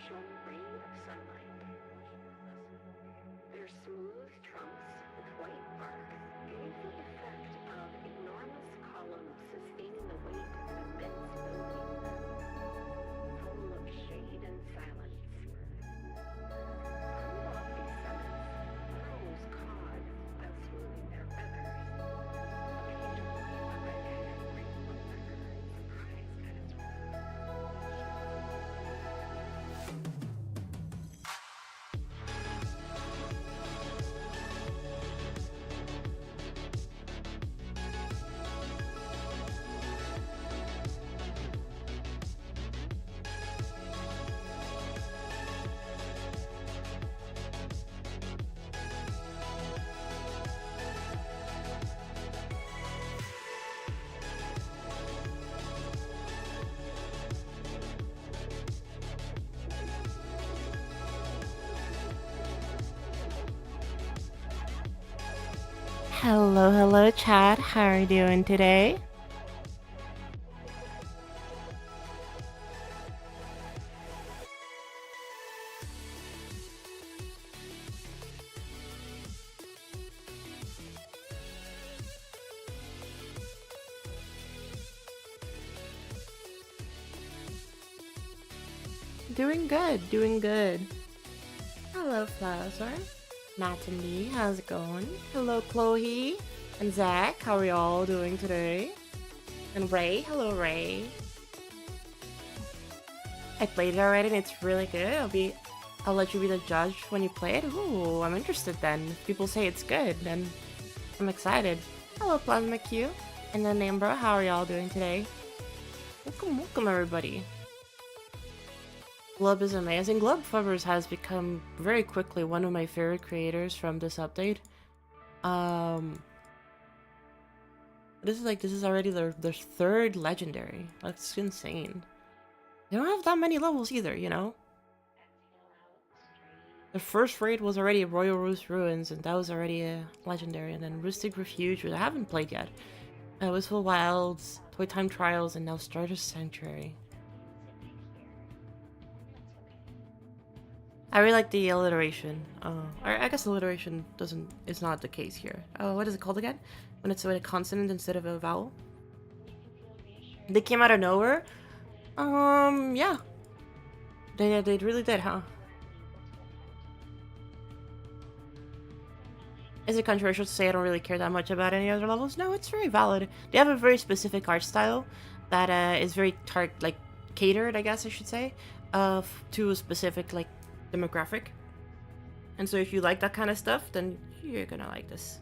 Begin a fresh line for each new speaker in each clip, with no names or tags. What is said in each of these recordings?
shown ray of sunlight. Their smooth trunks with white bark gave the effect of enormous columns sustaining the weight of an immense building, full of shade and silence. On lofty summits, crows cawed while smoothing their feathers. Occasionally, a red-headed green woodpecker surprised at its
Hello, hello, Chad. How are you doing today? Doing good, doing good. Hello, Flower. Matt and Lee, how's it going? Hello, Chloe and Zach. How are y'all doing today? And Ray, hello, Ray. I played it already and it's really good. I'll let you be the judge when you play it. Ooh, I'm interested then. If people say it's good, then I'm excited. Hello, Plasma Q. And then Ambro, how are y'all doing today? Welcome, everybody. Glub is amazing. Glub Fubbers has become very quickly one of my favorite creators from this update. This is already their third legendary. That's insane. They don't have that many levels either, you know? The first raid was already Royal Roost Ruins, and that was already a legendary. And then Rustic Refuge, which I haven't played yet. Wistful Wilds, Toy Time Trials, and now Stardust Sanctuary. I really like the alliteration. I guess alliteration is not the case here. What is it called again? When it's with a consonant instead of a vowel? They came out of nowhere? Yeah. They really did, huh? Is it controversial to say I don't really care that much about any other levels? No, it's very valid. They have a very specific art style that is very catered, I guess I should say, to a specific demographic. And so if you like that kind of stuff, then you're gonna like this.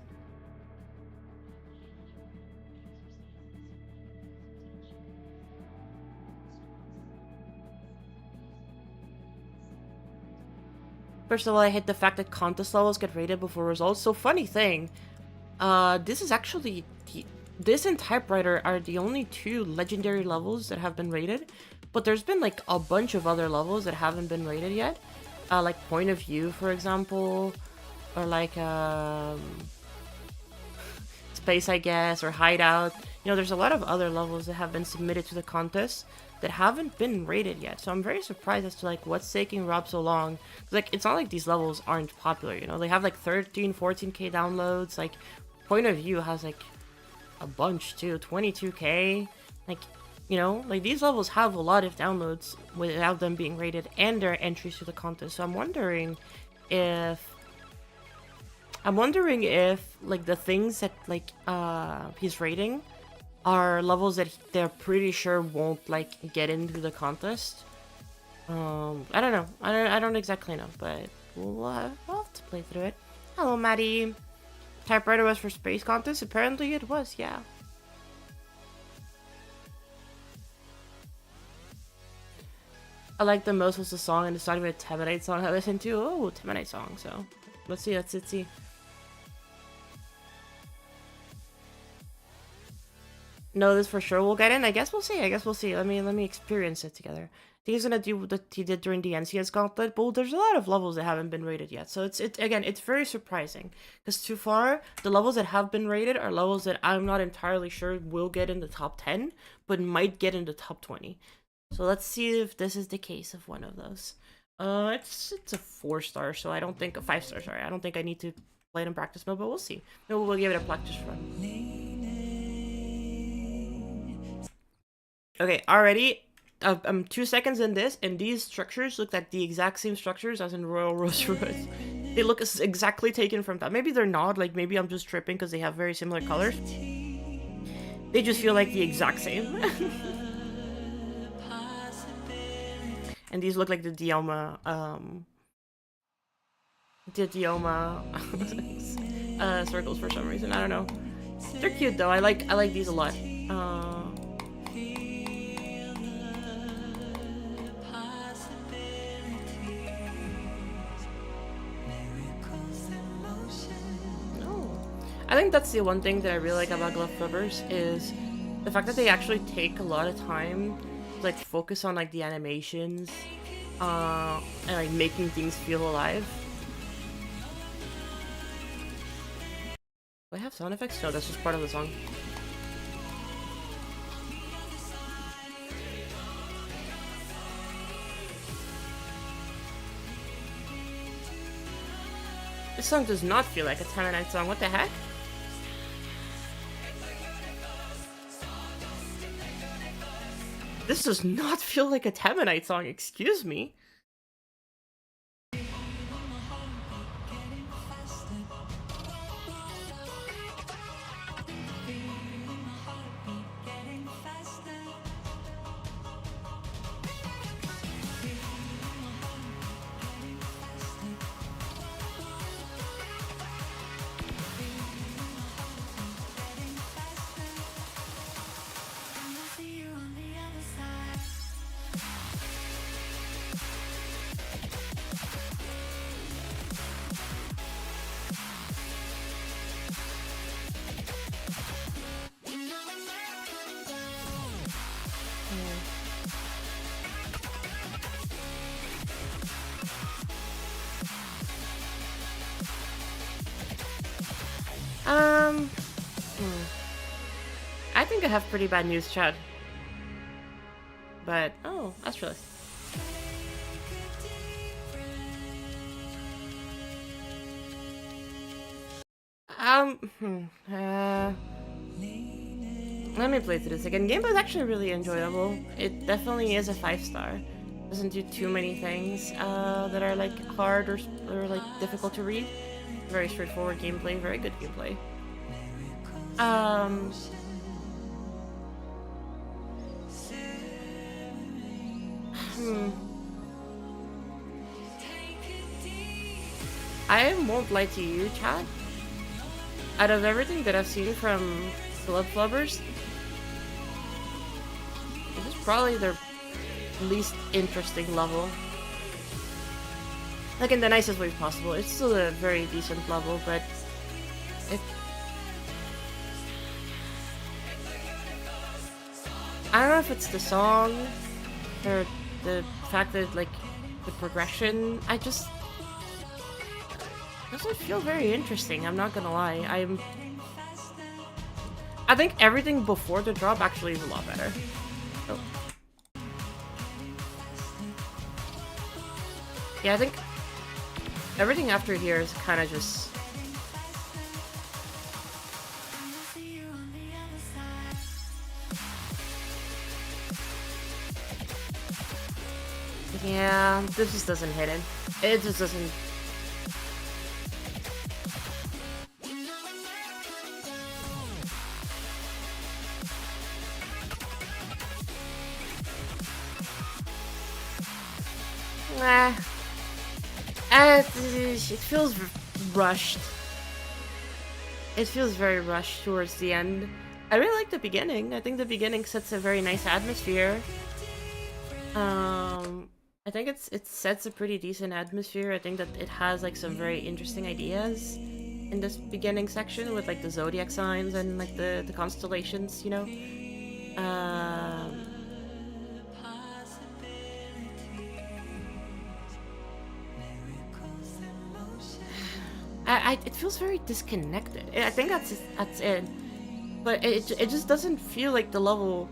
First of all, I hate the fact that contest levels get rated before results. So funny thing, this is actually this and Typewriter are the only two legendary levels that have been rated, but there's been like a bunch of other levels that haven't been rated yet. Like Point of View, for example, or like Space, I guess, or Hideout. You know, there's a lot of other levels that have been submitted to the contest that haven't been rated yet. So I'm very surprised as to like what's taking Rob so long. Like, it's not like these levels aren't popular, you know? They have like 13, 14k downloads. Like, Point of View has like a bunch too, 22k. Like, you know, like these levels have a lot of downloads without them being rated and their entries to the contest. So I'm wondering if like the things that like he's rating are levels that they're pretty sure won't like get into the contest. I don't know. I don't exactly know, but we'll have to play through it. Hello, Maddie. Typewriter was for space contest. Apparently it was, yeah. I like the most was the song, and it's not even a Temanite song I listened to. Oh, Temanite song. So let's see. No, this for sure will get in. I guess we'll see. Let me experience it together. I think he's gonna do what he did during the NCS Gauntlet, but there's a lot of levels that haven't been rated yet. So it's very surprising because so far the levels that have been rated are levels that I'm not entirely sure will get in the top 10, but might get in the top 20. So let's see if this is the case of one of those. It's a 4-star, so I don't think a 5-star. Sorry, I don't think I need to play it in practice mode, but we'll see. Maybe we'll give it a practice run. Okay, already, 2 seconds in this, and these structures look like the exact same structures as in Royal Rosewood. They look exactly taken from that. Maybe they're not. Like maybe I'm just tripping because they have very similar colors. They just feel like the exact same. And these look like the Dioma, circles for some reason. I don't know. They're cute though. I like these a lot. I think that's the one thing that I really like about glove flippers is the fact that they actually take a lot of time to like focus on like the animations and like making things feel alive. Do I have sound effects? No, that's just part of the song. This song does not feel like a Temanite song. What the heck? This does not feel like a Temanite song, excuse me. I think I have pretty bad news, Chad. But, oh, Astralist. Let me play through this again. Gameplay is actually really enjoyable. It definitely is a 5-star. Doesn't do too many things that are like hard or like difficult to read. Very straightforward gameplay, very good gameplay. I won't lie to you, Chad. Out of everything that I've seen from Glove Flubbers, this is probably their least interesting level. Like in the nicest way possible. It's still a very decent level, but I don't know if it's the song or the fact that like the progression. It doesn't feel very interesting. I'm not gonna lie. I think everything before the drop actually is a lot better. Oh. Yeah, I think everything after here is kind of just. Yeah, this just doesn't hit it. It just doesn't. It feels rushed. It feels very rushed towards the end. I really like the beginning. I think the beginning sets a very nice atmosphere. I think it sets a pretty decent atmosphere. I think that it has like some very interesting ideas in this beginning section with like the zodiac signs and like the constellations, you know. It feels very disconnected. I think that's it. But it just doesn't feel like the level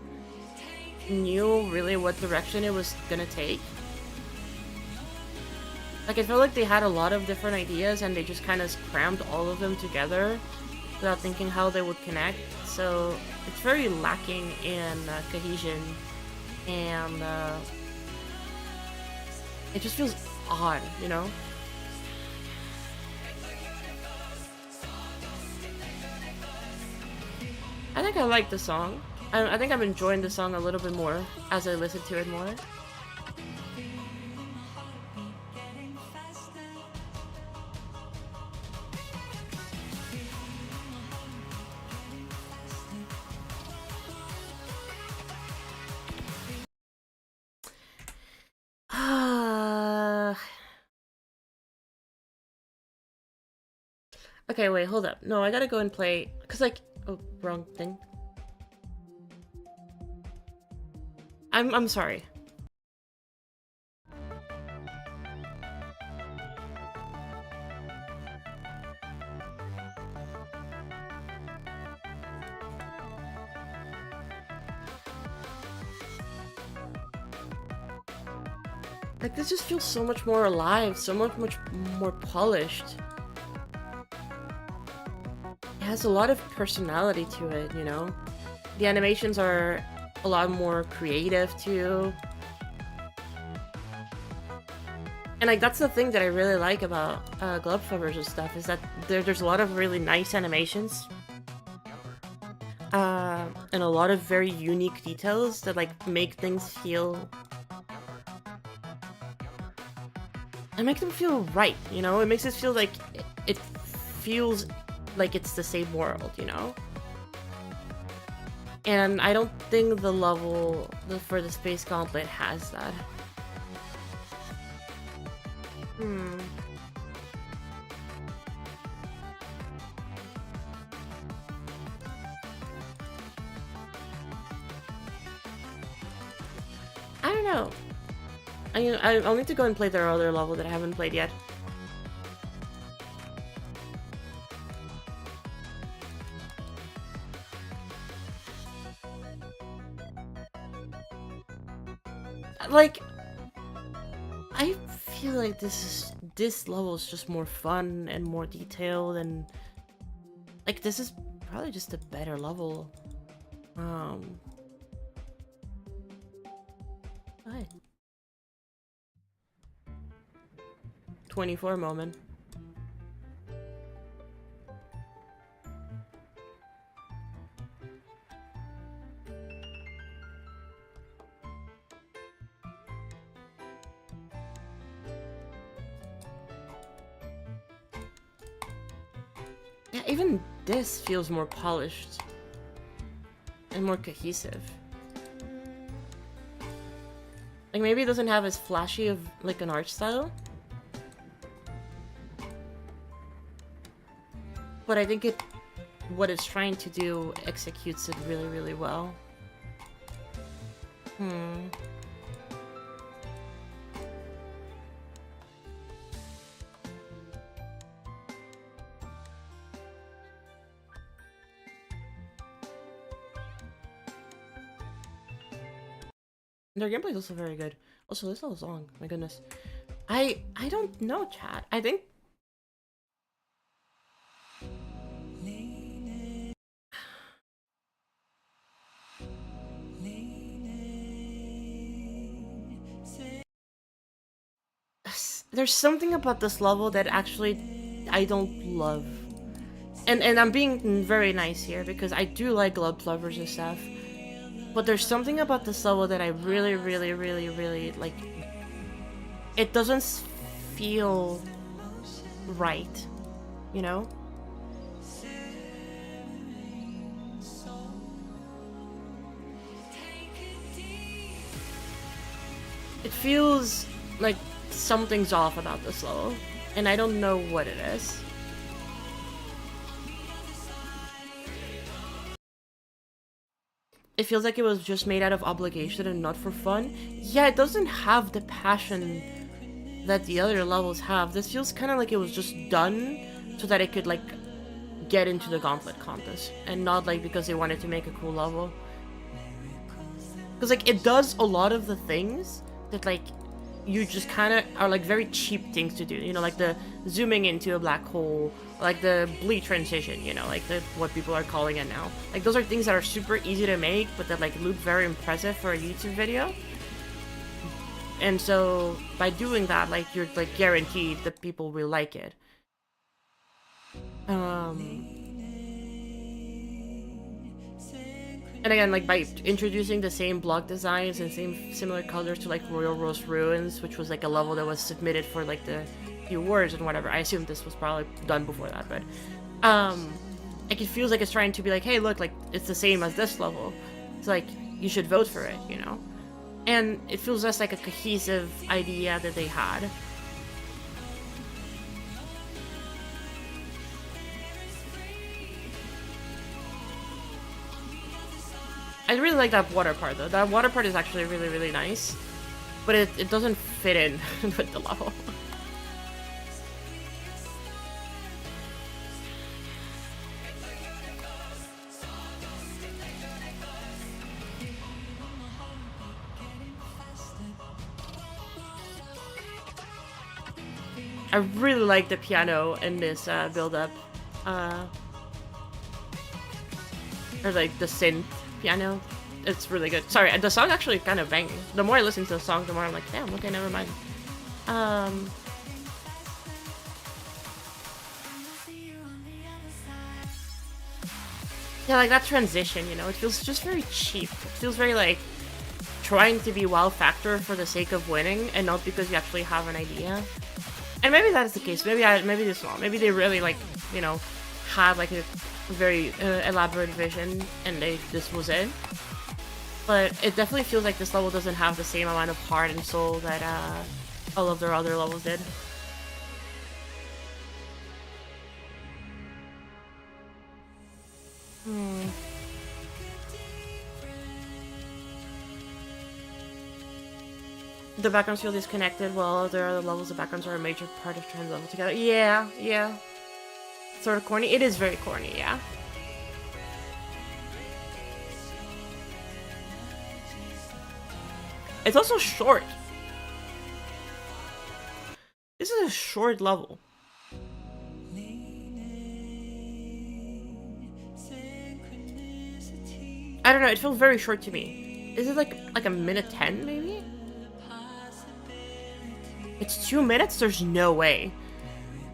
knew really what direction it was gonna take. Like, I feel like they had a lot of different ideas and they just kind of crammed all of them together without thinking how they would connect. So it's very lacking in cohesion, and it just feels odd, you know? I think I like the song. I think I'm enjoying the song a little bit more as I listen to it more. Okay, wait, hold up. No, I gotta go and play, cause like, oh, wrong thing. I'm sorry. Like, this just feels so much more alive, so much more polished. It has a lot of personality to it, you know? The animations are a lot more creative, too. And, like, that's the thing that I really like about glove covers and stuff, is that there's a lot of really nice animations. And a lot of very unique details that, like, make things feel... and make them feel right, you know? It makes it feel like it feels like it's the same world, you know? And I don't think the level for the Space Gauntlet has that. I don't know. I'll need to go and play their other level that I haven't played yet. Like, I feel like this level is just more fun and more detailed, and like this is probably just a better level. What? 24 moment. Yeah, even this feels more polished and more cohesive. Like, maybe it doesn't have as flashy of like an art style, but I think what it's trying to do executes it really, really well. Their gameplay is also very good. Also, this level's long. My goodness. I don't know, chat. I think... there's something about this level that actually I don't love. And I'm being very nice here because I do like glove lovers and stuff. But there's something about this level that I really, really, really, really like. It doesn't feel right, you know? It feels like something's off about this level, and I don't know what it is. It feels like it was just made out of obligation and not for fun. Yeah, it doesn't have the passion that the other levels have. This feels kind of like it was just done so that it could, like, get into the Gauntlet contest, and not, like, because they wanted to make a cool level. Because, like, it does a lot of the things that, like, you just kind of are like very cheap things to do, you know, like the zooming into a black hole, like the bleed transition, you know, like the what people are calling it now. Like those are things that are super easy to make, but that like look very impressive for a YouTube video. And so by doing that, like you're like guaranteed that people will like it. And again, like by introducing the same block designs and same similar colors to like Royal Rose Ruins, which was like a level that was submitted for like the few words and whatever. I assume this was probably done before that, but like it feels like it's trying to be like, hey, look, like it's the same as this level. It's like you should vote for it, you know. And it feels less like a cohesive idea that they had. I really like that water part though. That water part is actually really, really nice. But it doesn't fit in with the level. I really like the piano in this build-up. Or like the synth piano. It's really good. Sorry, the song actually kind of banging. The more I listen to the song, the more I'm like, damn, okay, never mind. Yeah, like that transition, you know, it feels just very cheap. It feels very like trying to be wow factor for the sake of winning and not because you actually have an idea. And maybe that's the case. Maybe this one. Maybe they really like, you know, had like a very elaborate vision and this was it. But it definitely feels like this level doesn't have the same amount of heart and soul that all of their other levels did. The backgrounds feel disconnected, while there are other levels, the backgrounds are a major part of trying to level together. Yeah. Sort of corny. It is very corny, yeah. It's also short. This is a short level. I don't know, it feels very short to me. Is it like a minute 10 maybe? It's 2 minutes? There's no way.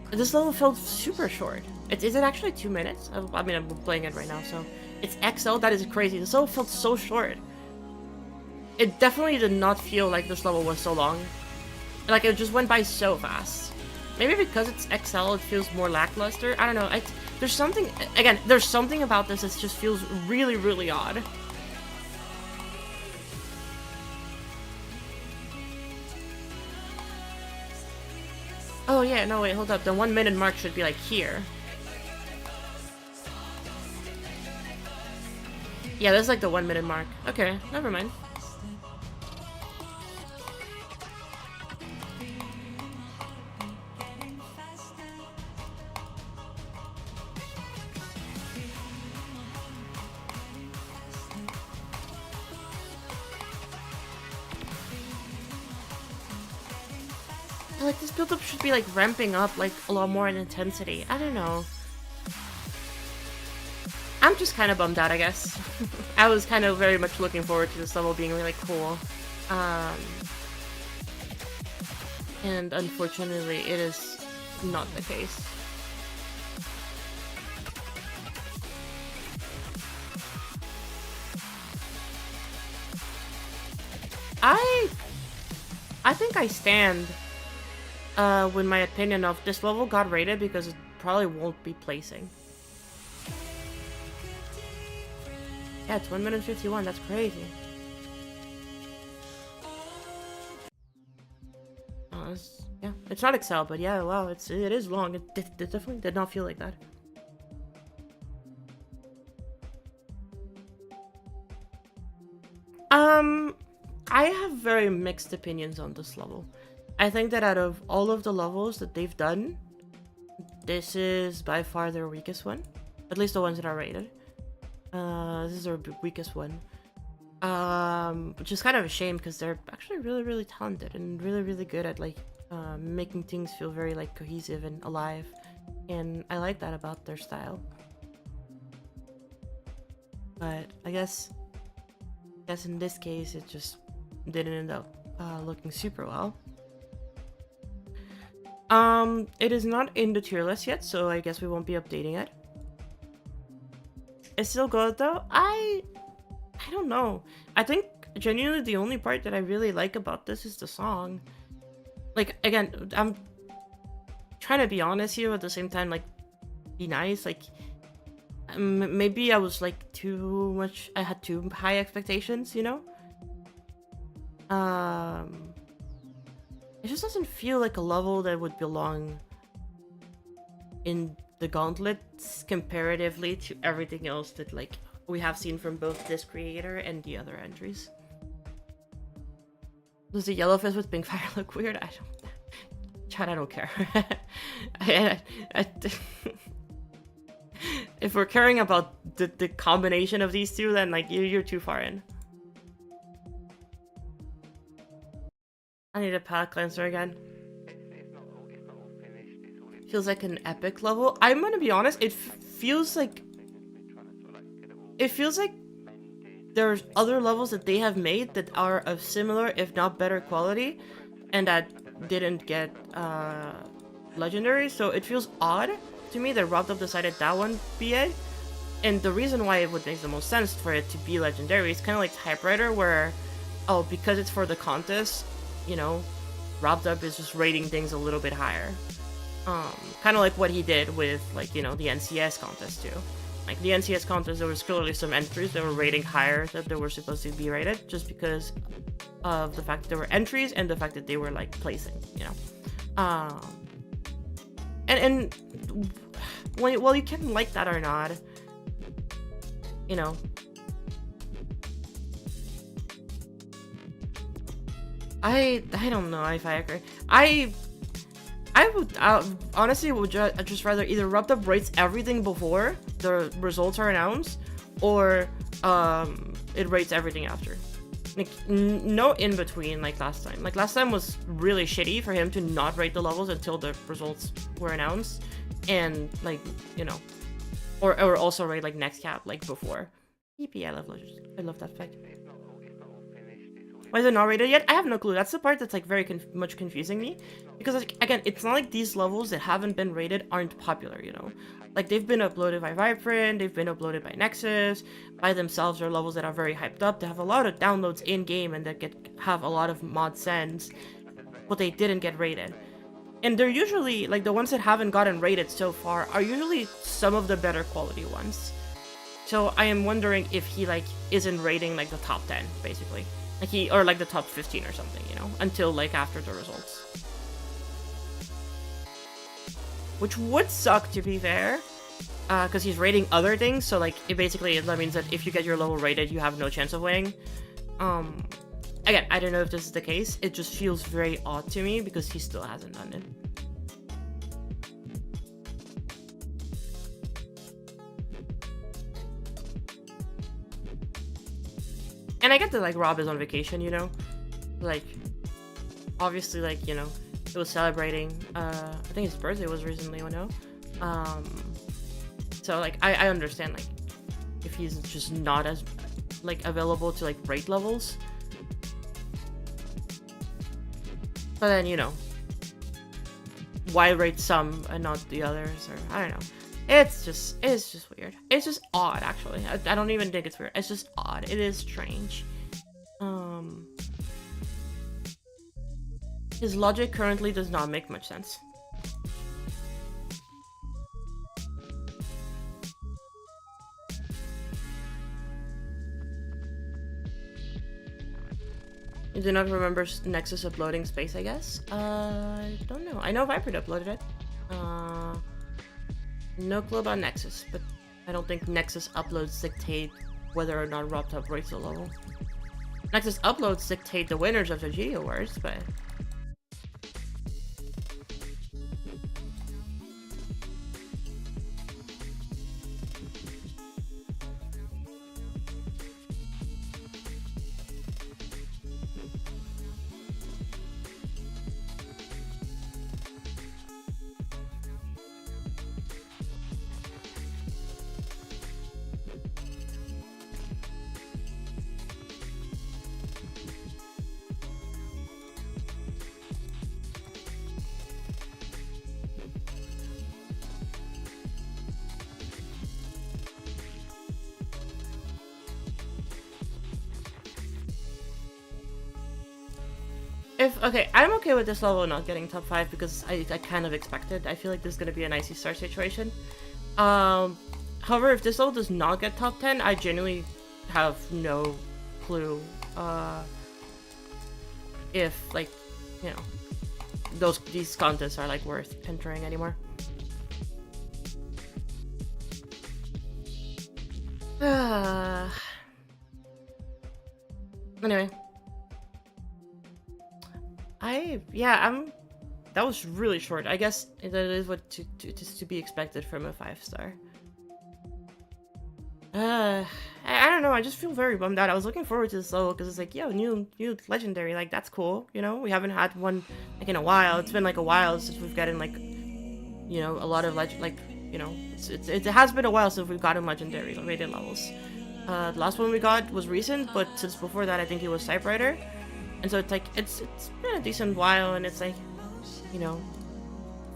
This level felt super short. Is it actually 2 minutes? I mean, I'm playing it right now, so... It's XL? That is crazy. This level felt so short. It definitely did not feel like this level was so long. Like, it just went by so fast. Maybe because it's XL, it feels more lackluster. I don't know. There's something... Again, there's something about this that just feels really, really odd. Oh yeah, no wait, hold up. The 1 minute mark should be like here. Yeah, that's like the 1 minute mark. Okay, never mind. Like, this build-up should be, like, ramping up, like, a lot more in intensity. I don't know. I'm just kind of bummed out, I guess. I was kind of very much looking forward to this level being really cool. And unfortunately, it is not the case. I think I stand with my opinion of this level got rated because it probably won't be placing. Yeah, it's 1 minute 51. That's crazy. Yeah, it's not Excel, but yeah, wow, it is long. It definitely did not feel like that. I have very mixed opinions on this level. I think that out of all of the levels that they've done, this is by far their weakest one. At least the ones that are rated. This is their weakest one. Which is kind of a shame because they're actually really, really talented and really, really good at like making things feel very like cohesive and alive, and I like that about their style. But I guess in this case it just didn't end up looking super well. It is not in the tier list yet, so I guess we won't be updating it. It's still good though. I don't know. I think genuinely the only part that I really like about this is the song. Like, again, I'm trying to be honest here, at the same time, like, be nice. Like, maybe I was like I had too high expectations, you know? It just doesn't feel like a level that would belong in the Gauntlets comparatively to everything else that like we have seen from both this creator and the other entries. Does the yellow fist with pink fire look weird? I don't. Chad, I don't care. If we're caring about the combination of these two, then like you're too far in. I need a palette cleanser again. Feels like an epic level. I'm gonna be honest, it feels like there's other levels that they have made that are of similar, if not better quality, and that didn't get legendary, so it feels odd to me that Robbed Up decided that one be it. And the reason why it would make the most sense for it to be legendary is kind of like Typewriter, where, oh, because it's for the contest, you know, Robbed Up is just rating things a little bit higher. Kind of like what he did with, like, you know, the NCS contest too. Like, the NCS contest, there was clearly some entries that were rating higher than they were supposed to be rated, just because of the fact that there were entries and the fact that they were, like, placing, you know? And well, you can like that or not, you know. I don't know if I agree. I would honestly would just rather either Rubbed Up rates everything before the results are announced, or it rates everything after. Like, no in between, like last time. Like, last time was really shitty for him to not rate the levels until the results were announced, and like, you know, or also rate like next cap like before. EP, I love that fact. Why is it not rated yet? I have no clue. That's the part that's like very much confusing me, because like, again, it's not like these levels that haven't been rated aren't popular, you know? Like, they've been uploaded by Vibrant, they've been uploaded by Nexus. By themselves, they're levels that are very hyped up. They have a lot of downloads in game and that have a lot of mod sends, but they didn't get rated. And they're usually, like, the ones that haven't gotten rated so far are usually some of the better quality ones. So I am wondering if he like isn't rating like the top 10, basically. Like or like the top 15 or something, you know, until like after the results. Which would suck, to be fair, because he's rating other things, so like that means that if you get your level rated, you have no chance of winning. Again, I don't know if this is the case. It just feels very odd to me because he still hasn't done it. And I get that, like, Rob is on vacation, you know? Like, obviously, like, you know, it was celebrating, I think his birthday was recently, you know? So, like, I understand, like, if he's just not as, like, available to, like, rate levels. But then, you know, why rate some and not the others, or, I don't know. It's just weird. It's just odd, actually. I don't even think it's weird. It's just odd. It is strange. His logic currently does not make much sense. You do not remember Nexus uploading space, I guess? I don't know. I know Viper uploaded it. No clue about Nexus, but I don't think Nexus uploads dictate whether or not Robbed Up rates the level. Nexus uploads dictate the winners of the G Awards, but... Okay, I'm okay with this level not getting top 5 because I kind of expected. I feel like this is gonna be an icy start situation. However, if this level does not get top 10, I genuinely have no clue if, like, you know, these contests are like worth entering anymore. Anyway. That was really short. I guess that is what to be expected from a 5-star. I don't know. I just feel very bummed out. I was looking forward to this level because it's like, yo, new legendary. Like, that's cool. You know, we haven't had one like in a while. It's been like a while since we've gotten like, you know, a lot of you know, it has been a while since we've gotten legendary rated levels. The last one we got was recent, but since before that, I think it was Typewriter. And so it's like, it's been a decent while, and it's like, you know,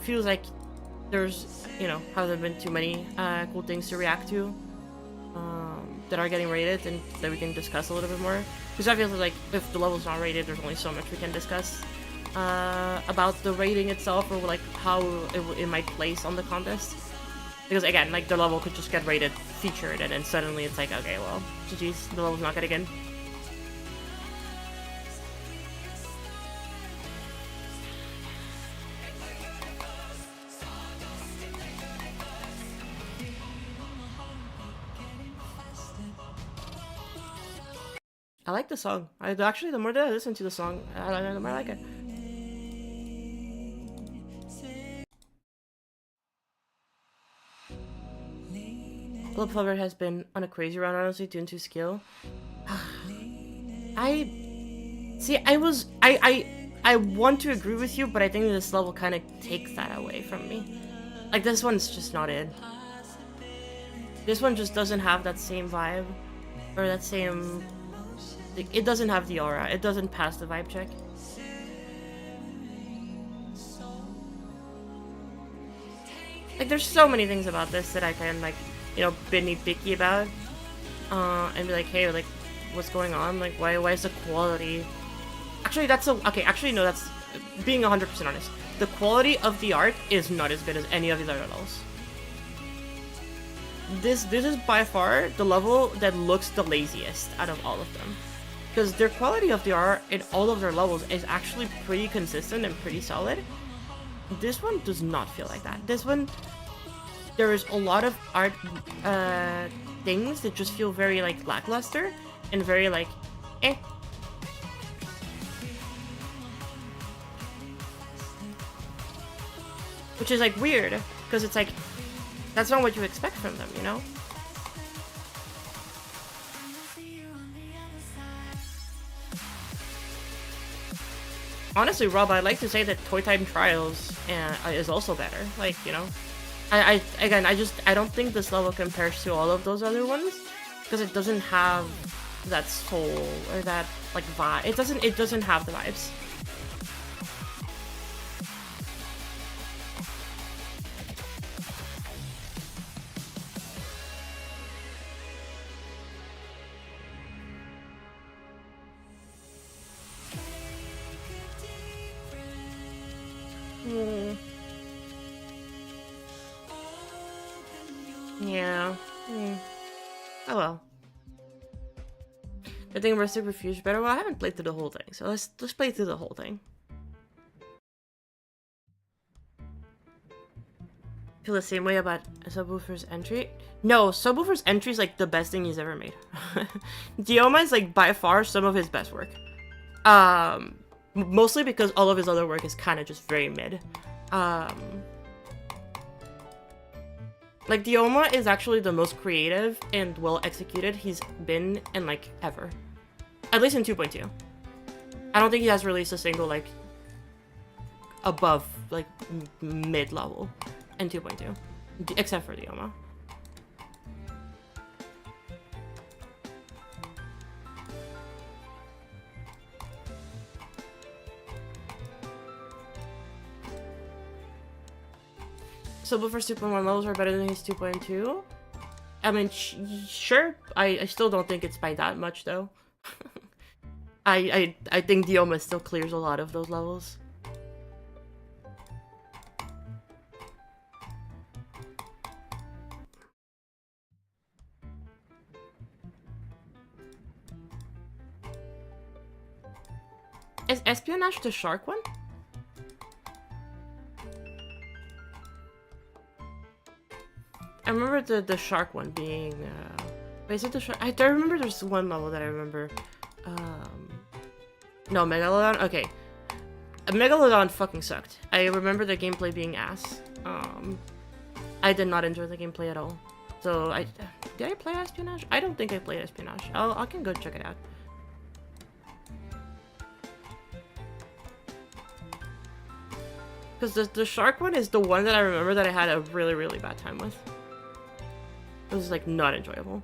feels like there's, you know, hasn't been too many cool things to react to that are getting rated and that we can discuss a little bit more. Because I feel like if the level's not rated, there's only so much we can discuss about the rating itself, or like how it might place on the contest. Because again, like the level could just get rated featured, and then suddenly it's like, okay, well, GG's, the level's not getting in. I like the song. Actually, the more that I listen to the song, the more I like it. Club Flower has been on a crazy run, honestly, due to skill. I want to agree with you, but I think this level kind of takes that away from me. Like, this one's just not it. This one just doesn't have that same vibe, or that same... It doesn't have the aura. It doesn't pass the vibe check. Like, there's so many things about this that I can, like, you know, be nitpicky about. And be like, hey, like, what's going on? Like, why is the quality... Actually, okay, actually, no, that's... Being 100% honest. The quality of the art is not as good as any of the other levels. This is by far the level that looks the laziest out of all of them. Because their quality of the art in all of their levels is actually pretty consistent and pretty solid. This one does not feel like that. This one, there is a lot of art things that just feel very like lackluster and very like, eh. Which is like weird, because it's like, that's not what you expect from them, you know? Honestly, Rob, I'd like to say that Toy Time Trials is also better. Like, you know, I don't think this level compares to all of those other ones because it doesn't have that soul or that like vibe. It doesn't have the vibes. Yeah. Oh well. I think Rustic Refuge better. Well, I haven't played through the whole thing, so let's play through the whole thing. Feel the same way about Subwoofer's entry? No, Subwoofer's entry is like the best thing he's ever made. Dioma is like by far some of his best work. Mostly because all of his other work is kind of just very mid. Like, Dioma is actually the most creative and well executed he's been in, like, ever. At least in 2.2. I don't think he has released a single, like, above, like, mid-level in 2.2. Except for Dioma. Subwoofer's 2.1 levels are better than his 2.2. I mean, sure. I still don't think it's by that much, though. I think Dioma still clears a lot of those levels. Is Espionage the shark one? I remember the shark one being, wait, is it the shark? I remember there's one level that I remember. No, Megalodon? Okay. Megalodon fucking sucked. I remember the gameplay being ass. I did not enjoy the gameplay at all. So, did I play Espionage? I don't think I played Espionage. I can go check it out. Because the shark one is the one that I remember that I had a really, really bad time with. It was, like, not enjoyable.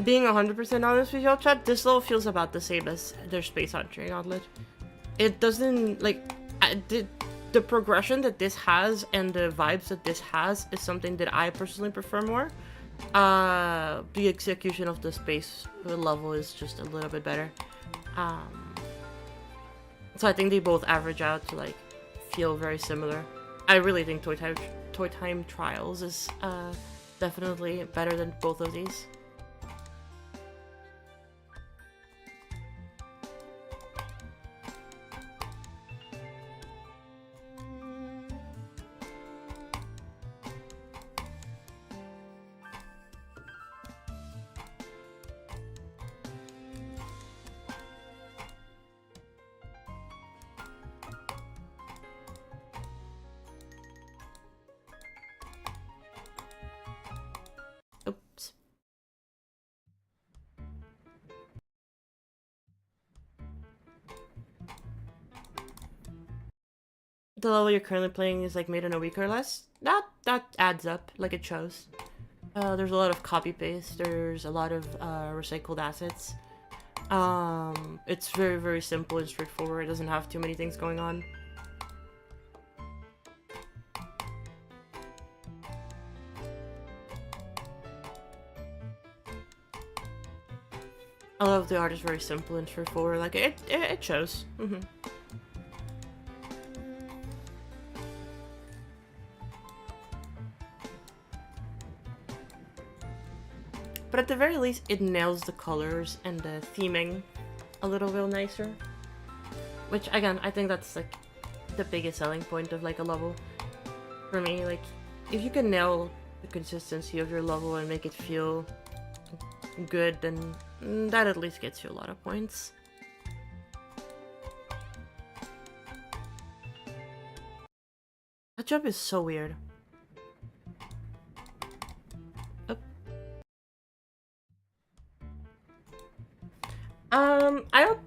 Being 100% honest with y'all, chat, this level feels about the same as their Space Hunter Gauntlet. It doesn't, like, the progression that this has and the vibes that this has is something that I personally prefer more. The execution of the space level is just a little bit better. So I think they both average out to, like, feel very similar. I really think Toy Time Trials is definitely better than both of these. Oops. The level you're currently playing is like made in a week or less. That adds up, like it shows. There's a lot of copy paste. There's a lot of recycled assets. It's very, very simple and straightforward. It doesn't have too many things going on. I love the art is very simple and straightforward. Like it shows. But at the very least, it nails the colors and the theming a little bit nicer. Which, again, I think that's, like, the biggest selling point of, like, a level. For me, like, if you can nail the consistency of your level and make it feel good, then that at least gets you a lot of points. That jump is so weird.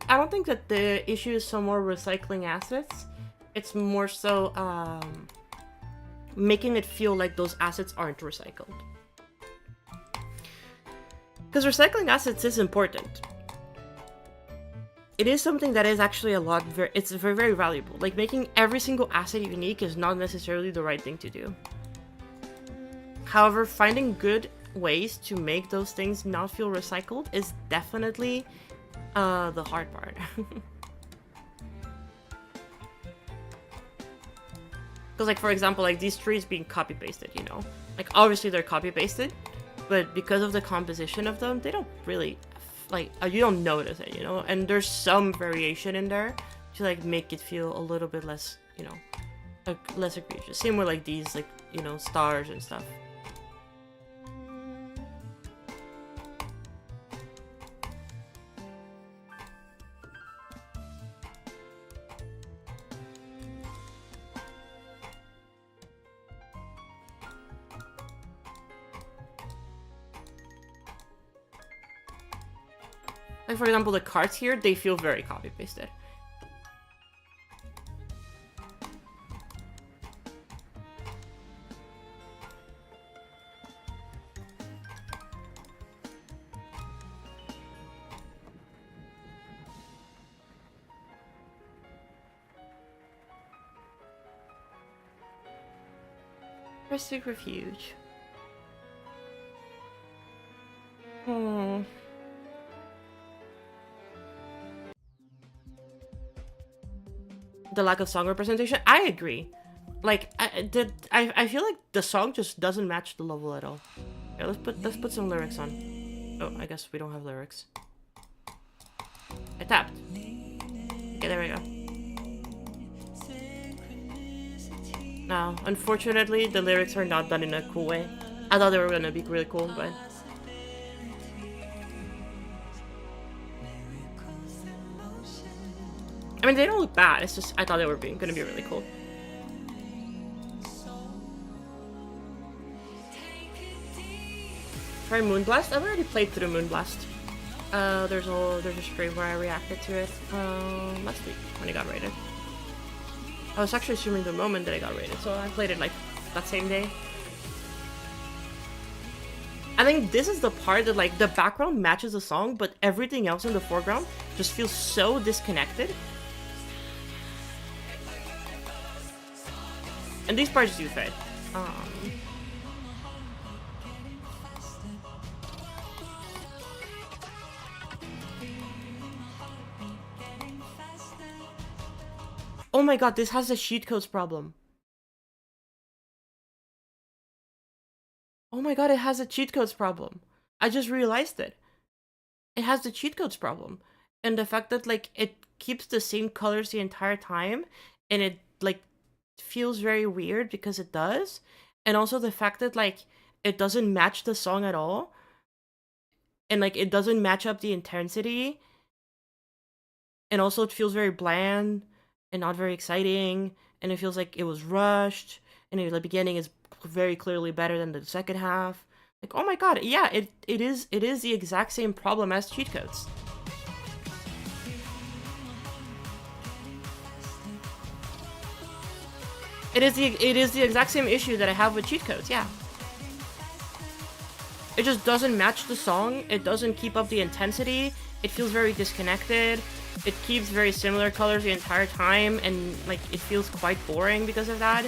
I don't think that the issue is so more recycling assets. It's more so making it feel like those assets aren't recycled. Because recycling assets is important. It is something that is actually it's very, very valuable. Like, making every single asset unique is not necessarily the right thing to do. However, finding good ways to make those things not feel recycled is definitely the hard part. Because, like, for example, like, these trees being copy-pasted, you know? Like, obviously they're copy-pasted, but because of the composition of them, they don't really, like, you don't notice it, you know? And there's some variation in there to, like, make it feel a little bit less, you know, like, less egregious. Same with, like, these, like, you know, stars and stuff. Like, for example, the cards here, they feel very copy-pasted. Rustic Refuge. The lack of song representation, I agree. Like, I feel like the song just doesn't match the level at all. Yeah, let's put some lyrics on. Oh, I guess we don't have lyrics. I tapped. Okay, there we go. Now, unfortunately, the lyrics are not done in a cool way. I thought they were gonna be really cool, but... I mean, they don't look bad, it's just, I thought they were gonna be really cool. Try Moonblast? I've already played through Moonblast. There's a stream where I reacted to it, last week, when it got rated. I was actually streaming the moment that it got rated, so I played it like that same day. I think this is the part that like the background matches the song, but everything else in the foreground just feels so disconnected. And these parts do fit. Oh my god, this has a cheat codes problem. Oh my god, it has a cheat codes problem. I just realized it. It has the cheat codes problem. And the fact that like it keeps the same colors the entire time and it like feels very weird because it does. And also the fact that like it doesn't match the song at all. And like it doesn't match up the intensity. And also it feels very bland and not very exciting, and it feels like it was rushed, and the beginning is very clearly better than the second half. Like, oh my god, yeah, it is the exact same problem as cheat codes. It is the exact same issue that I have with cheat codes, yeah. It just doesn't match the song, it doesn't keep up the intensity, it feels very disconnected. It keeps very similar colors the entire time, and like it feels quite boring because of that.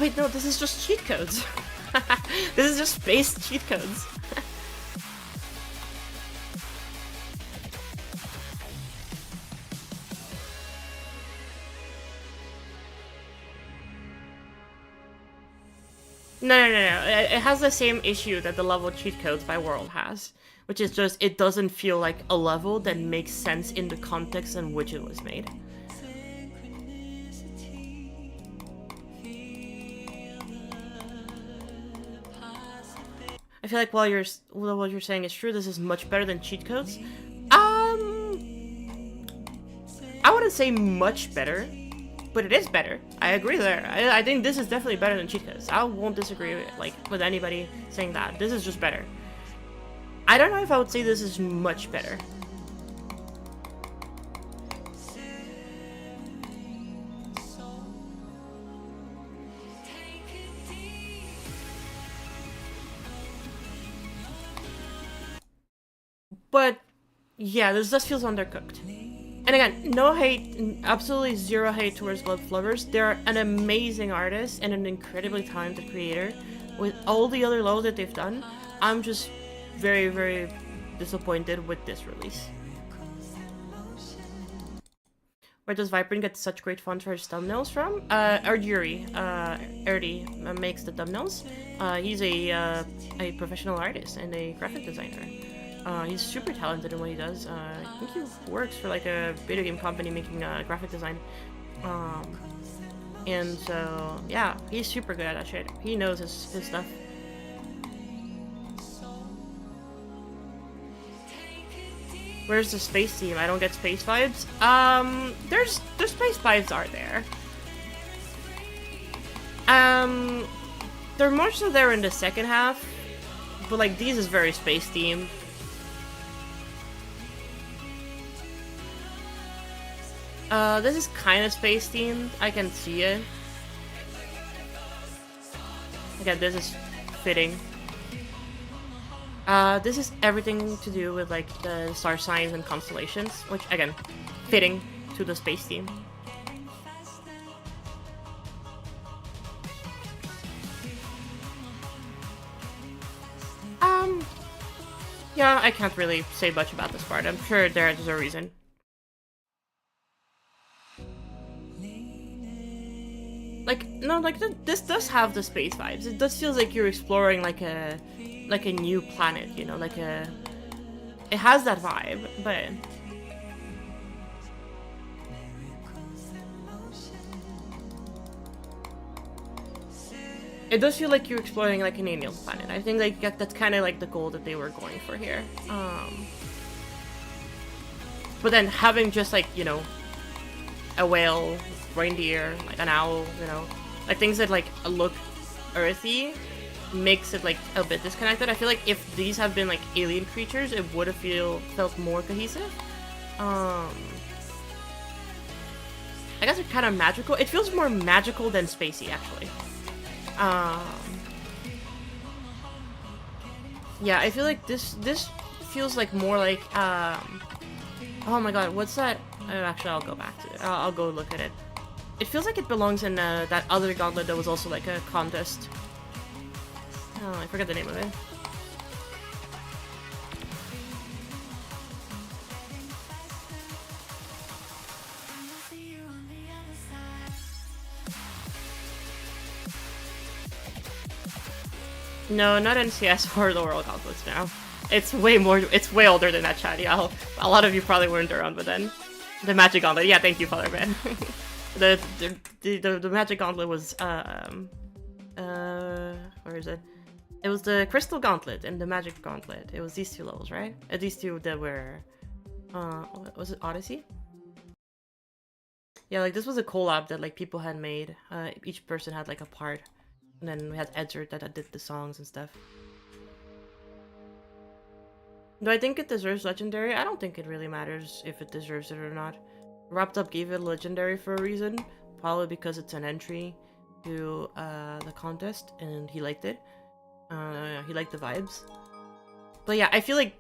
Wait, no, this is just cheat codes. This is just space cheat codes. No. It has the same issue that the level cheat codes by World has, which is just it doesn't feel like a level that makes sense in the context in which it was made. I feel like what you're saying is true. This is much better than cheat codes. I wouldn't say much better, but it is better. I agree there. I think this is definitely better than cheat codes. I won't disagree with anybody saying that. This is just better. I don't know if I would say this is much better. But yeah, this just feels undercooked. And again, no hate, absolutely zero hate towards Glove Lovers. They're an amazing artist and an incredibly talented creator. With all the other levels that they've done, I'm just very, very disappointed with this release. Where does Vibrant get such great fonts for his thumbnails from? Erduri makes the thumbnails. He's a professional artist and a graphic designer. He's super talented in what he does. I think he works for like a video game company making graphic design. And so, yeah, he's super good at that shit. He knows his stuff. Where's the space theme? I don't get space vibes. The space vibes are there. They're more so there in the second half, but like these is very space themed. This is kind of space themed. I can see it. Again, this is fitting. This is everything to do with like the star signs and constellations, which again, fitting to the space theme. Yeah, I can't really say much about this part. I'm sure there's a reason. Like, no, like this does have the space vibes. It does feel like you're exploring like a new planet, you know, like a. It has that vibe, but. It does feel like you're exploring like an alien planet. I think like that's kind of like the goal that they were going for here. But then having just like, you know, a whale, reindeer, like an owl, you know, like things that like look earthy makes it like a bit disconnected. I feel like if these have been like alien creatures, it would have felt more cohesive. I guess it's kind of magical. It feels more magical than spacey, actually. Yeah, I feel like this feels like more like oh my god, what's that? Actually, I'll go back to it. I'll go look at it. It feels like it belongs in that other gauntlet that was also like a contest. Oh, I forgot the name of it. No, not NCS or the World Gauntlets now. It's way older than that, Chad. Yeah, a lot of you probably weren't around, but then the Magic Gauntlet. Yeah, thank you, Father Man. the Magic Gauntlet was where is it? It was the Crystal Gauntlet and the Magic Gauntlet. It was these two levels, right? These two that were was it Odyssey? Yeah, like this was a collab that like people had made. Each person had like a part. And then we had Edzer that did the songs and stuff. Do I think it deserves Legendary? I don't think it really matters if it deserves it or not. Wrapped Up gave it Legendary for a reason. Probably because it's an entry to the contest and he liked it. He liked the vibes. But yeah, I feel like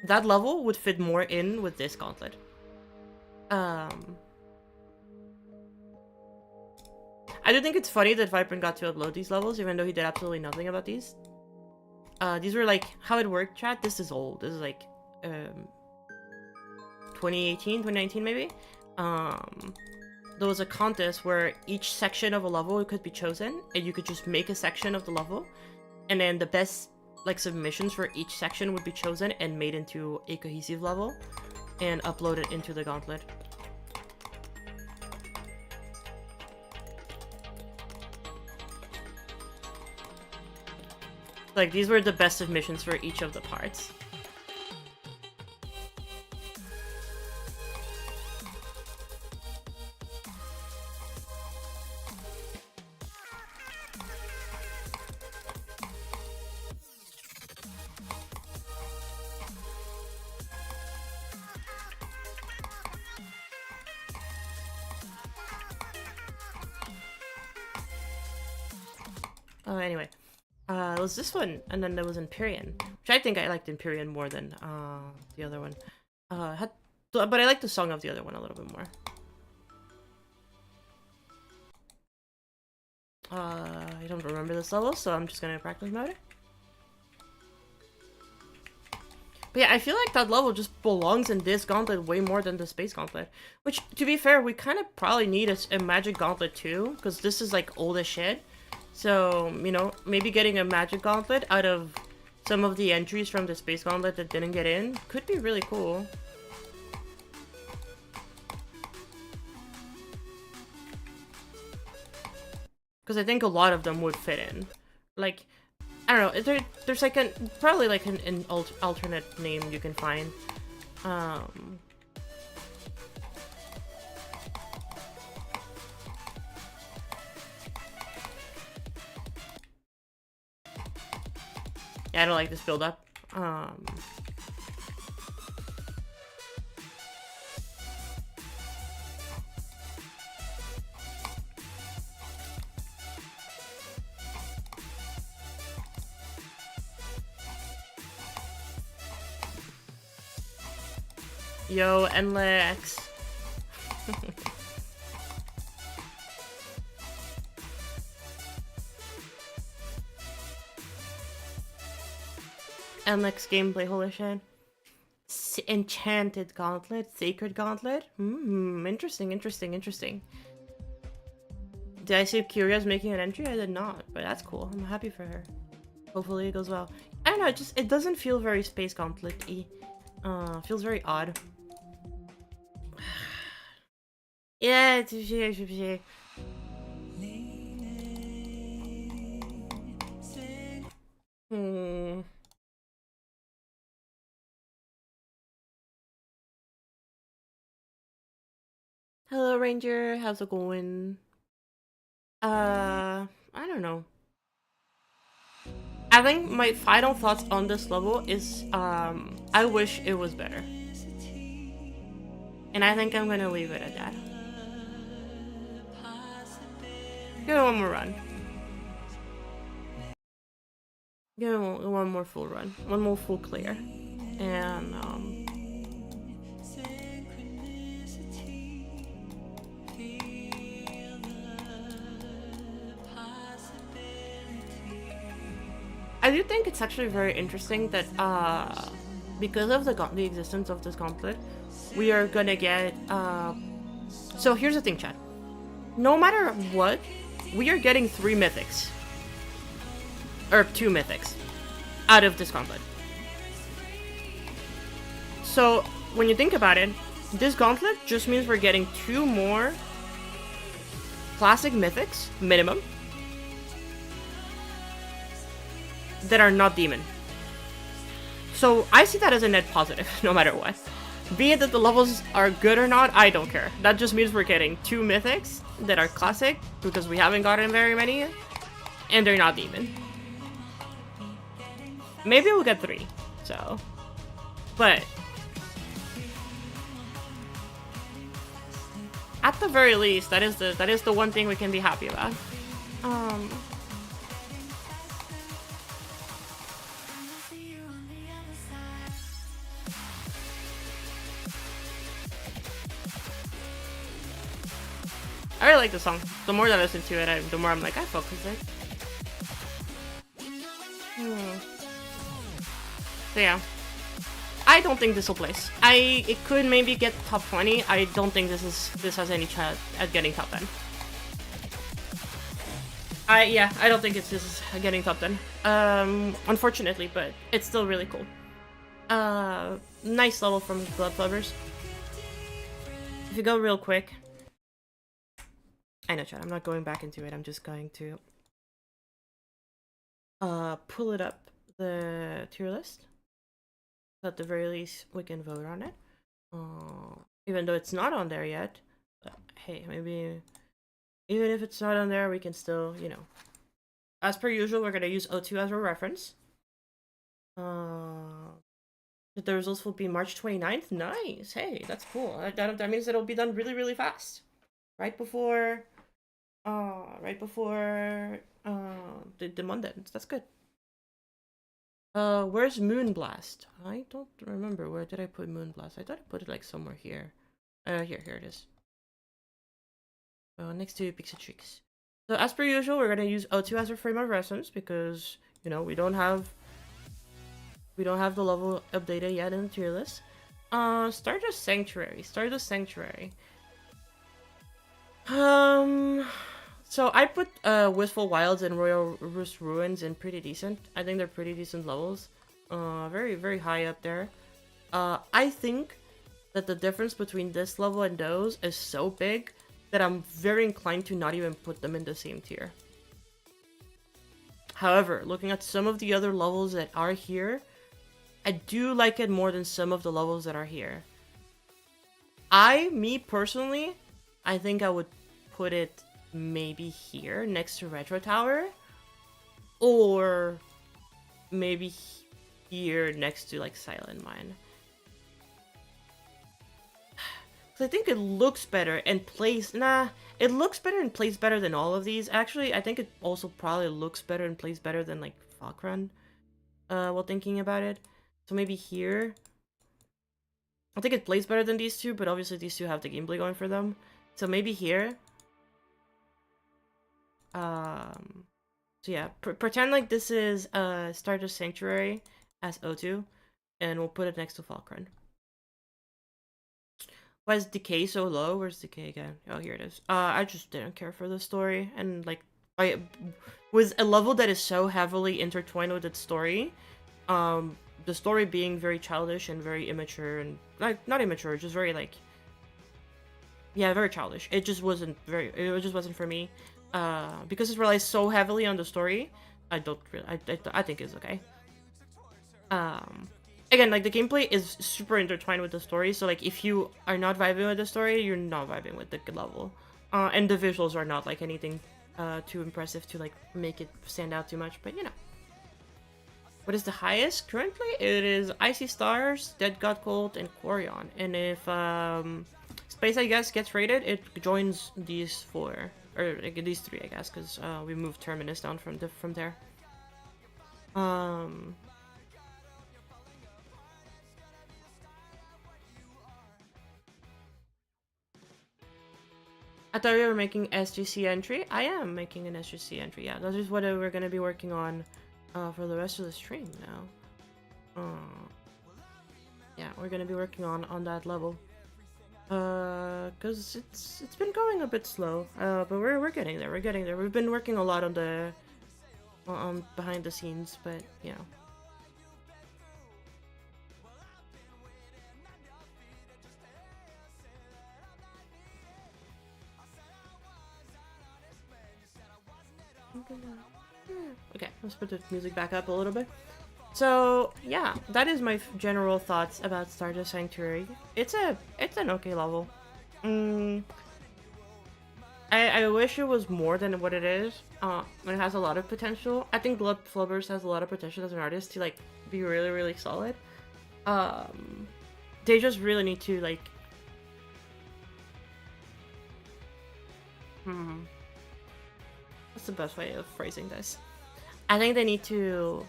that level would fit more in with this gauntlet. I do think it's funny that Vibrant got to upload these levels, even though he did absolutely nothing about these. These were like, how it worked, chat, this is old. This is like, 2018, 2019 maybe? There was a contest where each section of a level could be chosen, and you could just make a section of the level, and then the best, like, submissions for each section would be chosen and made into a cohesive level, and uploaded into the Gauntlet. Like, these were the best submissions for each of the parts. Anyway. It was this one, and then there was Empyrean, which I think I liked Empyrean more than the other one. But I like the song of the other one a little bit more. I don't remember this level, so I'm just gonna practice mode. But yeah, I feel like that level just belongs in this gauntlet way more than the Space Gauntlet. Which, to be fair, we kind of probably need a Magic Gauntlet too, because this is like old as shit. So, you know, maybe getting a Magic Gauntlet out of some of the entries from the Space Gauntlet that didn't get in could be really cool. Because I think a lot of them would fit in. Like, I don't know, there's like probably like an alternate name you can find. Yeah, I don't like this build up. Yo, Enlex. Enlex gameplay, holy shit. Enchanted Gauntlet, Sacred Gauntlet. Interesting, interesting, interesting. Did I see Kyria's making an entry? I did not, but that's cool. I'm happy for her. Hopefully it goes well. I don't know, it doesn't feel very Space Gauntlet-y. Feels very odd. Yeah, touché. Hello, Ranger. How's it going? I don't know. I think my final thoughts on this level is, I wish it was better. And I think I'm gonna leave it at that. Give it one more run. Give it one more full run. One more full clear. And, I do think it's actually very interesting that, because of the existence of this gauntlet, we are gonna get, so here's the thing, chat. No matter what, we are getting 3 mythics. Or 2 mythics. Out of this gauntlet. So, when you think about it, this gauntlet just means we're getting 2 more classic mythics, minimum, that are not demon. So I see that as a net positive, no matter what. Be it that the levels are good or not, I don't care. That just means we're getting 2 mythics that are classic, because we haven't gotten very many, and they're not demon. Maybe we'll get 3, so. But at the very least, that is the one thing we can be happy about. I really like the song. The more that I listen to it, the more I'm like, I fuck with it. So yeah. I don't think this will place. It could maybe get top 20. I don't think this has any chance at getting top 10. I don't think this is getting top 10. Unfortunately, but it's still really cool. Nice level from Glove Lovers. If you go real quick. I know, chat, I'm not going back into it. I'm just going to pull it up, the tier list. So at the very least, we can vote on it. Even though it's not on there yet. But hey, maybe even if it's not on there, we can still, you know. As per usual, we're gonna use O2 as a reference. The results will be March 29th. Nice. Hey, that's cool. That means it'll be done really, really fast. Right before the Monday. That's good. Where's Moonblast? I don't remember. Where did I put Moonblast? I thought I put it like somewhere here. Here it is. Next to Pixie Tricks. So as per usual, we're gonna use O2 as a frame of reference because, you know, we don't have the level updated yet in the tier list. Stardust Sanctuary. So I put Wistful Wilds and Royal Roost Ruins in pretty decent. I think they're pretty decent levels. Very, very high up there. I think that the difference between this level and those is so big that I'm very inclined to not even put them in the same tier. However, looking at some of the other levels that are here, I do like it more than some of the levels that are here. Me personally, I think I would put it maybe here next to Retro Tower, or maybe here next to like Silent Mine. I think it looks better and plays... Nah, it looks better and plays better than all of these. Actually, I think it also probably looks better and plays better than, like, Falkrun, while thinking about it. So maybe here. I think it plays better than these two, but obviously these two have the gameplay going for them. So maybe here. So yeah, pretend like this is Stardust Sanctuary as O2, and we'll put it next to Falkrun. Why is Decay so low? Where's Decay again? Oh, here it is. I just didn't care for the story, and like, with a level that is so heavily intertwined with its story, the story being very childish and very immature, and like not immature, just very like, yeah, very childish. It just wasn't for me. Because it relies so heavily on the story, I think it's okay. Again, like, the gameplay is super intertwined with the story, so, like, if you are not vibing with the story, you're not vibing with the level. And the visuals are not, like, anything too impressive to, like, make it stand out too much, but, you know. What is the highest currently? It is Icy Stars, Dead God Cult, and Quarion. And if Space, I guess, gets rated, it joins these four. Or, like, these three, I guess, because we moved Terminus down from there. I thought we were making SGC entry. I am making an SGC entry. Yeah, that is what we're gonna be working on for the rest of the stream now. Yeah, we're gonna be working on that level. Cause it's been going a bit slow. But we're getting there. We're getting there. We've been working a lot on the behind the scenes, but you know. Okay, let's put the music back up a little bit. So yeah, that is my general thoughts about Stardust Sanctuary. It's an okay level. I wish it was more than what it is. It has a lot of potential. I think Blood Flubbers has a lot of potential as an artist to like be really, really solid. They just really need to like what's the best way of phrasing this? I think they need to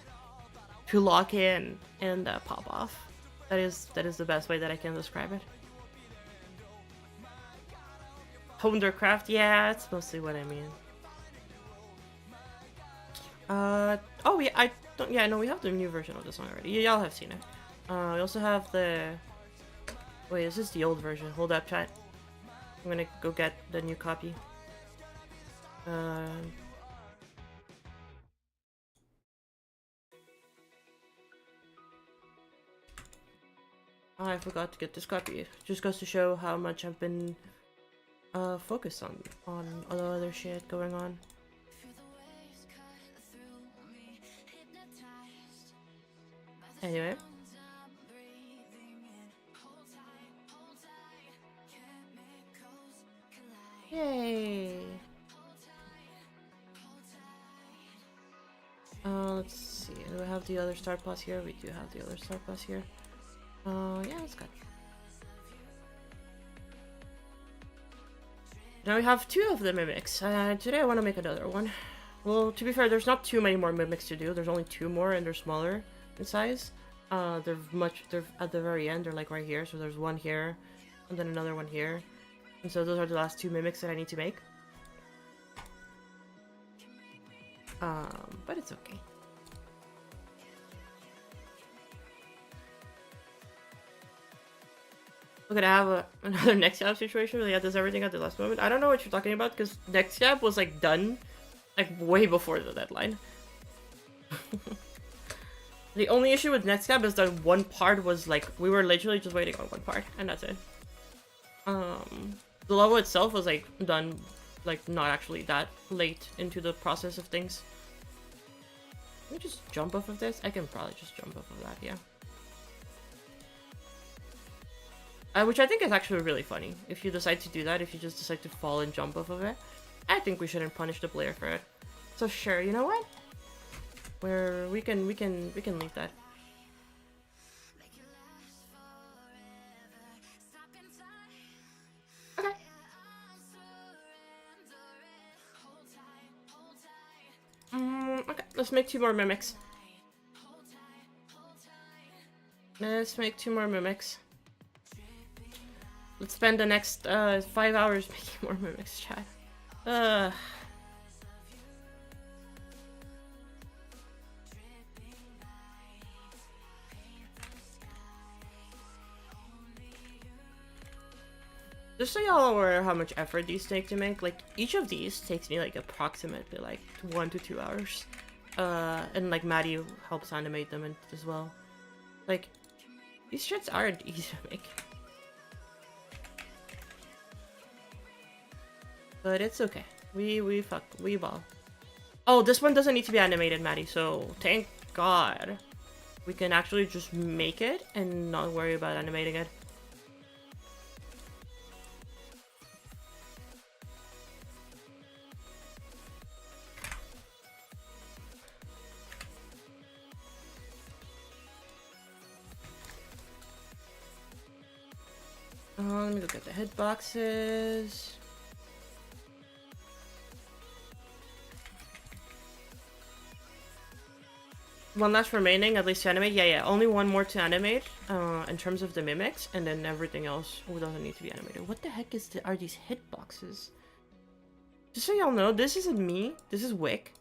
lock in and pop off. That is the best way that I can describe it. Hone their craft, yeah, that's mostly what I mean. Oh yeah, no, we have the new version of the song already. Y'all have seen it. We also have the... Wait, is this the old version? Hold up, chat. I'm gonna go get the new copy. Oh, I forgot to get this copy. Just goes to show how much I've been focused on all the other shit going on. Anyway. Yay! Let's see. Do we have the other star plus here? We do have the other star plus here. Yeah, that's good. Now we have 2 of the mimics. Today I want to make another one. Well, to be fair, there's not too many more mimics to do. There's only 2 more, and they're smaller in size. They're at the very end. They're like right here. So there's one here, and then another one here. And so those are the last 2 mimics that I need to make. But it's okay. We're gonna have another next gap situation where does everything at the last moment. I don't know what you're talking about because next gap was like done like way before the deadline. The only issue with next gap is that one part was like we were literally just waiting on one part and that's it. The level itself was like done like not actually that late into the process of things. Can we just jump off of this? I can probably just jump off of that, yeah. Which I think is actually really funny. If you decide to do that, if you just decide to fall and jump off of it, I think we shouldn't punish the player for it. So sure, you know what? where we can leave that. Okay. Okay, let's make 2 more mimics. Let's make 2 more mimics. Let's spend the next 5 hours making more mimics, chat. Just so y'all are aware how much effort these take to make, like, each of these takes me, like, approximately, like, 1 to 2 hours. And, like, Maddie helps animate them as well. Like, these shits aren't easy to make. But it's okay. We ball. Oh, this one doesn't need to be animated, Maddie, so thank God. We can actually just make it and not worry about animating it. Let me look at the hitboxes. One last remaining, at least to animate. Yeah, only one more to animate, in terms of the mimics, and then everything else doesn't need to be animated. What the heck are these hitboxes? Just so y'all know, this isn't me. This is Wick.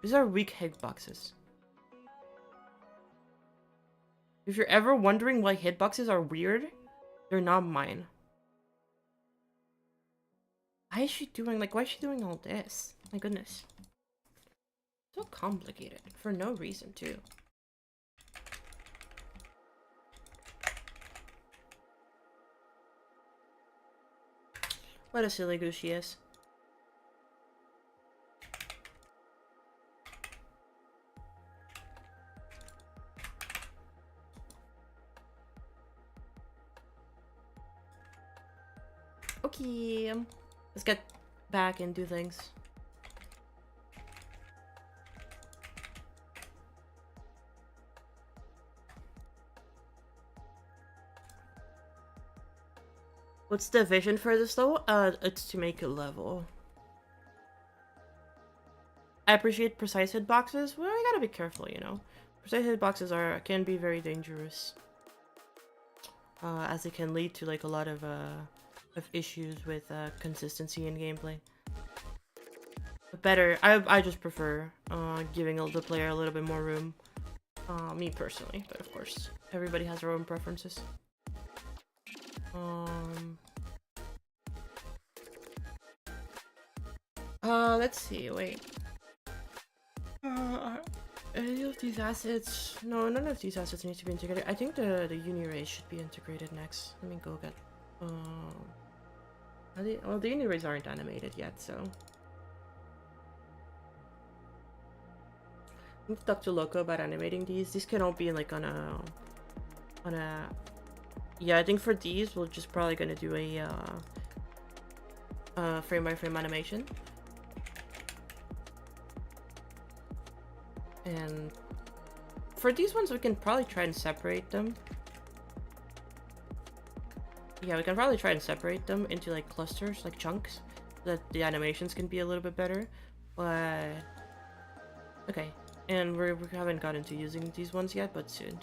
These are weak hitboxes. If you're ever wondering why hitboxes are weird, they're not mine. Why is she doing all this? My goodness. So complicated. For no reason, too. What a silly goose she is. Okay. Let's get back and do things. What's the vision for this though? It's to make a level. I appreciate precise hitboxes. Well, I gotta be careful, you know. Precise hitboxes can be very dangerous, as it can lead to like a lot of issues with consistency in gameplay. But I just prefer giving the player a little bit more room. Me personally, but of course, everybody has their own preferences. Let's see, wait. Any of these assets? No, none of these assets need to be integrated. I think the uni-rays should be integrated next. Let me go get... well, the uni-rays aren't animated yet, so... I need to talk to Loco about animating these. These can all be like on a... Yeah, I think for these, we're just probably gonna do a frame-by-frame animation. And for these ones, we can probably try and separate them. Yeah, we can probably try and separate them into like clusters, like chunks, so that the animations can be a little bit better. But okay, and we haven't gotten to using these ones yet, but soon.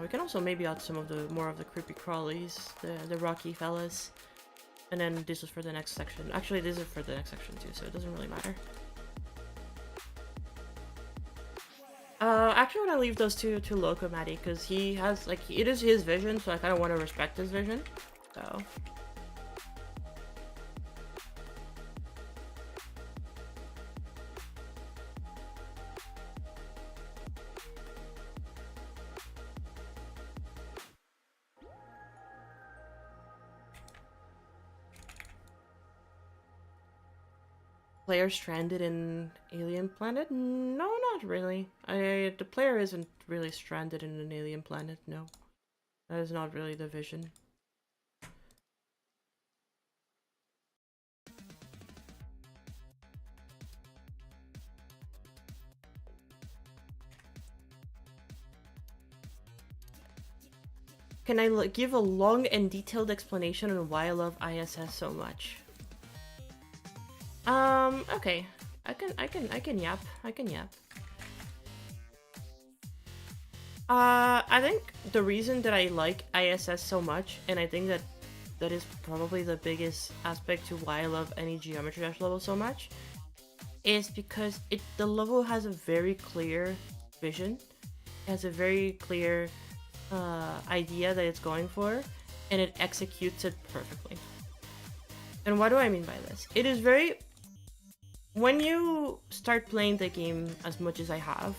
We can also maybe add some of the more of the creepy crawlies, the rocky fellas, and then this is for the next section. Actually, this is for the next section too, so it doesn't really matter. Actually, I want to leave those to Loco Maddie, because he has, like, it is his vision, so I kind of want to respect his vision, so... Player stranded in alien planet? No, not really. The player isn't really stranded in an alien planet, no. That is not really the vision. can I give a long and detailed explanation on why I love ISS so much? Okay. I can yap. I think the reason that I like ISS so much, and I think that is probably the biggest aspect to why I love any Geometry Dash level so much, is because the level has a very clear vision. It has a very clear idea that it's going for, and it executes it perfectly. And what do I mean by this? It is very... When you start playing the game as much as I have,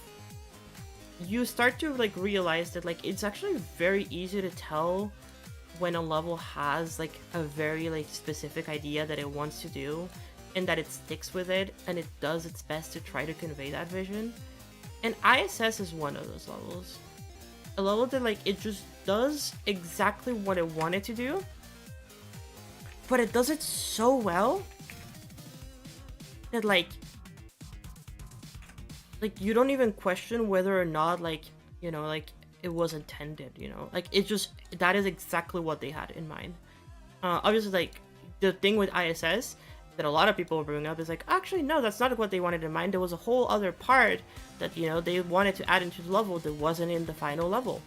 you start to like realize that like it's actually very easy to tell when a level has like a very like specific idea that it wants to do, and that it sticks with it and it does its best to try to convey that vision. And ISS is one of those levels. A level that like it just does exactly what it wanted to do, but it does it so well that like you don't even question whether or not like, you know, like it was intended, you know, like it just, that is exactly what they had in mind. Obviously, like the thing with ISS that a lot of people bring up is like, actually no, that's not what they wanted in mind. There was a whole other part that, you know, they wanted to add into the level that wasn't in the final level.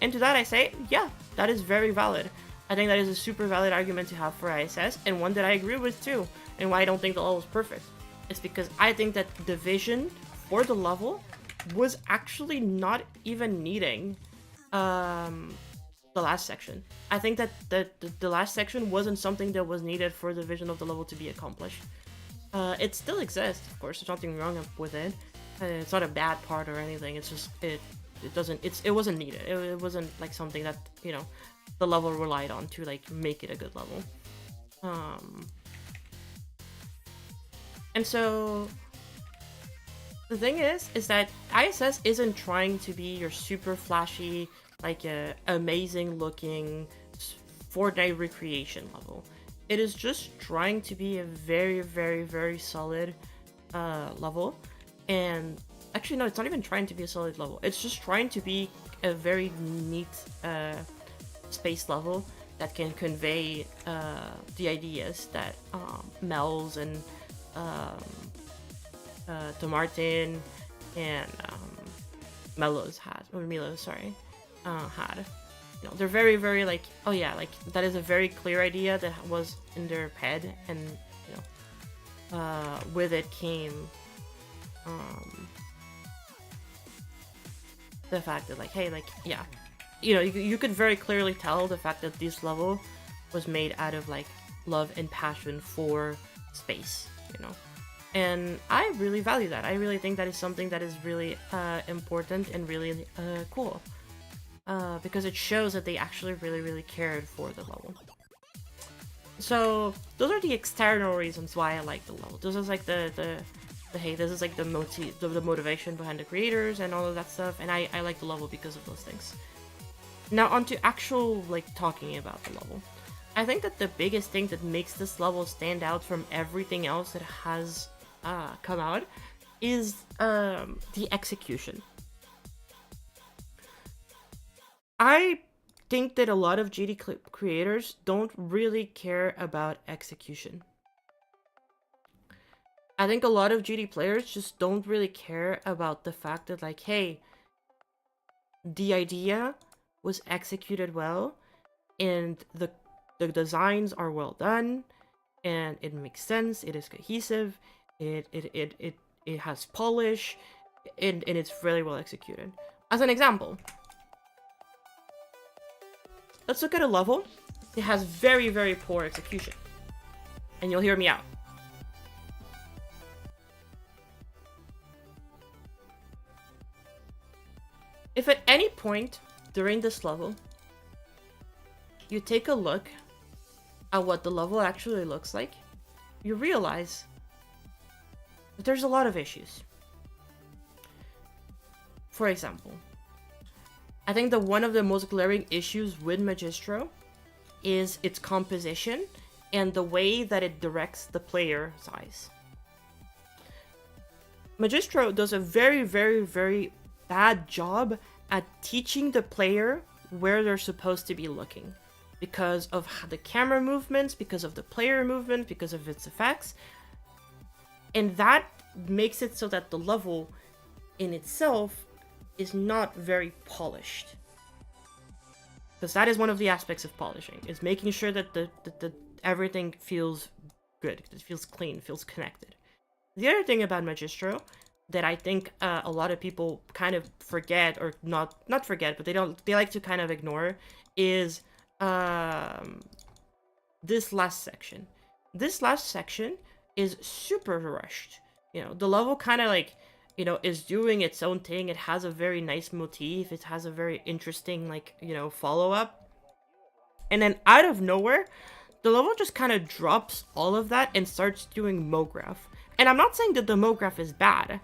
And to that I say, yeah, that is very valid. I think that is a super valid argument to have for ISS, and one that I agree with too, and why I don't think the level is perfect. It's because I think that the vision for the level was actually not even needing the last section. I think that the last section wasn't something that was needed for the vision of the level to be accomplished. It still exists, of course, there's nothing wrong with it. It's not a bad part or anything, it's just, it wasn't needed. It wasn't like something that, you know, the level relied on to like make it a good level. And so the thing is that ISS isn't trying to be your super flashy, like amazing looking Fortnite recreation level. It is just trying to be a very, very, very solid level. And actually, no, it's not even trying to be a solid level. It's just trying to be a very neat space level that can convey the ideas that Mel's and to Martin and Milo's had. You know, they're very, very like, oh yeah, like that is a very clear idea that was in their head, and you know, with it came the fact that like, hey, like, yeah, you know, you could very clearly tell the fact that this level was made out of like love and passion for space, you know. And I really value that. I really think that is something that is really important and really cool. Because it shows that they actually really, really cared for the level. So those are the external reasons why I like the level. This is like the hey, this is like the motivation behind the creators and all of that stuff. And I like the level because of those things. Now on to actual like talking about the level. I think that the biggest thing that makes this level stand out from everything else that has come out is the execution. I think that a lot of GD creators don't really care about execution. I think a lot of GD players just don't really care about the fact that like, hey, the idea was executed well and the designs are well done and it makes sense, it is cohesive, it has polish, and it's really well executed. As an example, let's look at a level that has very, very poor execution. And you'll hear me out. If at any point during this level, you take a look at what the level actually looks like, you realize that there's a lot of issues. For example, I think that one of the most glaring issues with Magistro is its composition and the way that it directs the player's eyes. Magistro does a very, very, very bad job at teaching the player where they're supposed to be looking because of the camera movements, because of the player movement, because of its effects. And that makes it so that the level in itself is not very polished. Because that is one of the aspects of polishing, is making sure that the everything feels good, it feels clean, feels connected. The other thing about Magistro that I think a lot of people kind of forget, or not forget, but they like to kind of ignore, is this last section. This last section is super rushed. You know, the level kind of like, you know, is doing its own thing. It has a very nice motif. It has a very interesting, like, you know, follow-up. And then out of nowhere, the level just kind of drops all of that and starts doing MoGraph. And I'm not saying that the MoGraph is bad,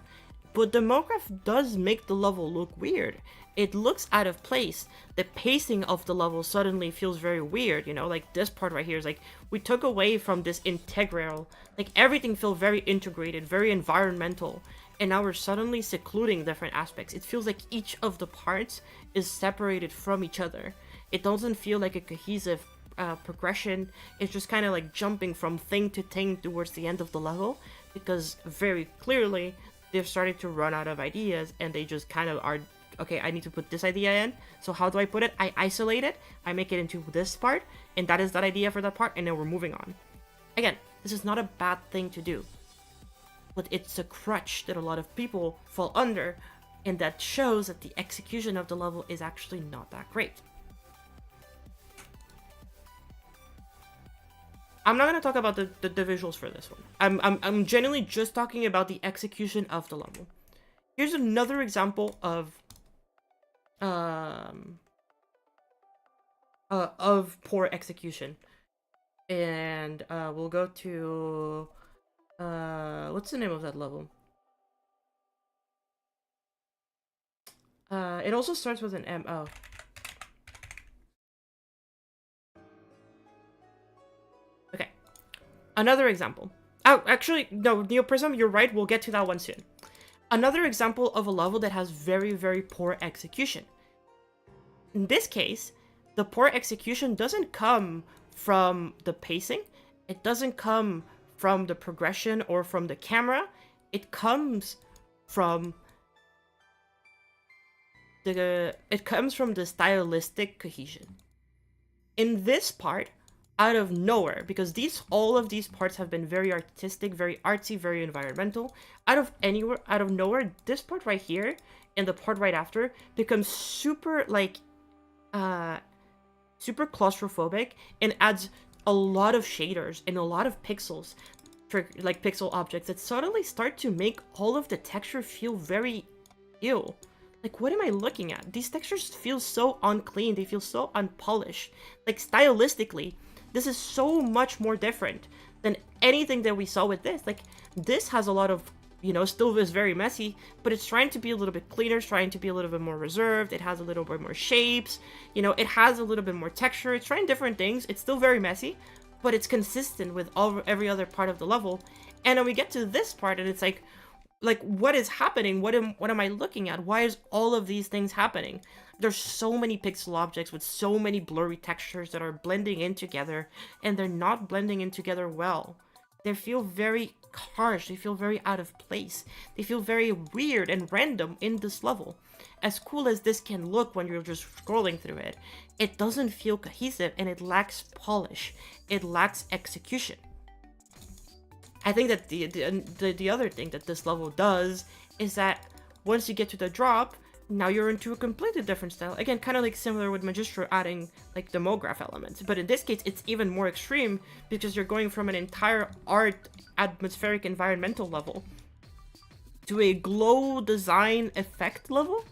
but the MoGraph does make the level look weird. It looks out of place. The pacing of the level suddenly feels very weird, you know, like this part right here is like, we took away from this integral, like everything feels very integrated, very environmental, and now we're suddenly secluding different aspects. It feels like each of the parts is separated from each other. It doesn't feel like a cohesive progression. It's just kind of like jumping from thing to thing towards the end of the level, because very clearly they've started to run out of ideas and they just kind of are, okay, I need to put this idea in, so how do I put it? I isolate it, I make it into this part, and that is that idea for that part, and then we're moving on. Again, this is not a bad thing to do, but it's a crutch that a lot of people fall under, and that shows that the execution of the level is actually not that great. I'm not going to talk about the visuals for this one. I'm genuinely just talking about the execution of the level. Here's another example of poor execution. And we'll go to what's the name of that level? It also starts with an M. Oh. Okay. Another example. Oh, actually, no, Neoprism, you're right. We'll get to that one soon. Another example of a level that has very, very poor execution. In this case, the poor execution doesn't come from the pacing. It doesn't come from the progression or from the camera. It comes from the stylistic cohesion. In this part, out of nowhere, because all of these parts have been very artistic, very artsy, very environmental. Out of nowhere, this part right here and the part right after becomes super like super claustrophobic and adds a lot of shaders and a lot of pixels, like pixel objects that suddenly start to make all of the texture feel very ew. Like, what am I looking at? These textures feel so unclean. They feel so unpolished. Like, stylistically, this is so much more different than anything that we saw with this. Like, this has a lot of, you know, still is very messy, but it's trying to be a little bit cleaner, it's trying to be a little bit more reserved. It has a little bit more shapes, you know, it has a little bit more texture. It's trying different things. It's still very messy, but it's consistent with every other part of the level. And then we get to this part and it's like what is happening? What am I looking at? Why is all of these things happening? There's so many pixel objects with so many blurry textures that are blending in together, and they're not blending in together well. They feel very harsh. They feel very out of place. They feel very weird and random in this level. As cool as this can look when you're just scrolling through it, it doesn't feel cohesive and it lacks polish. It lacks execution. I think that the other thing that this level does is that once you get to the drop, now you're into a completely different style. Again, kind of like similar with Magistro adding like the MoGraph elements. But in this case, it's even more extreme because you're going from an entire art, atmospheric, environmental level to a glow design effect level,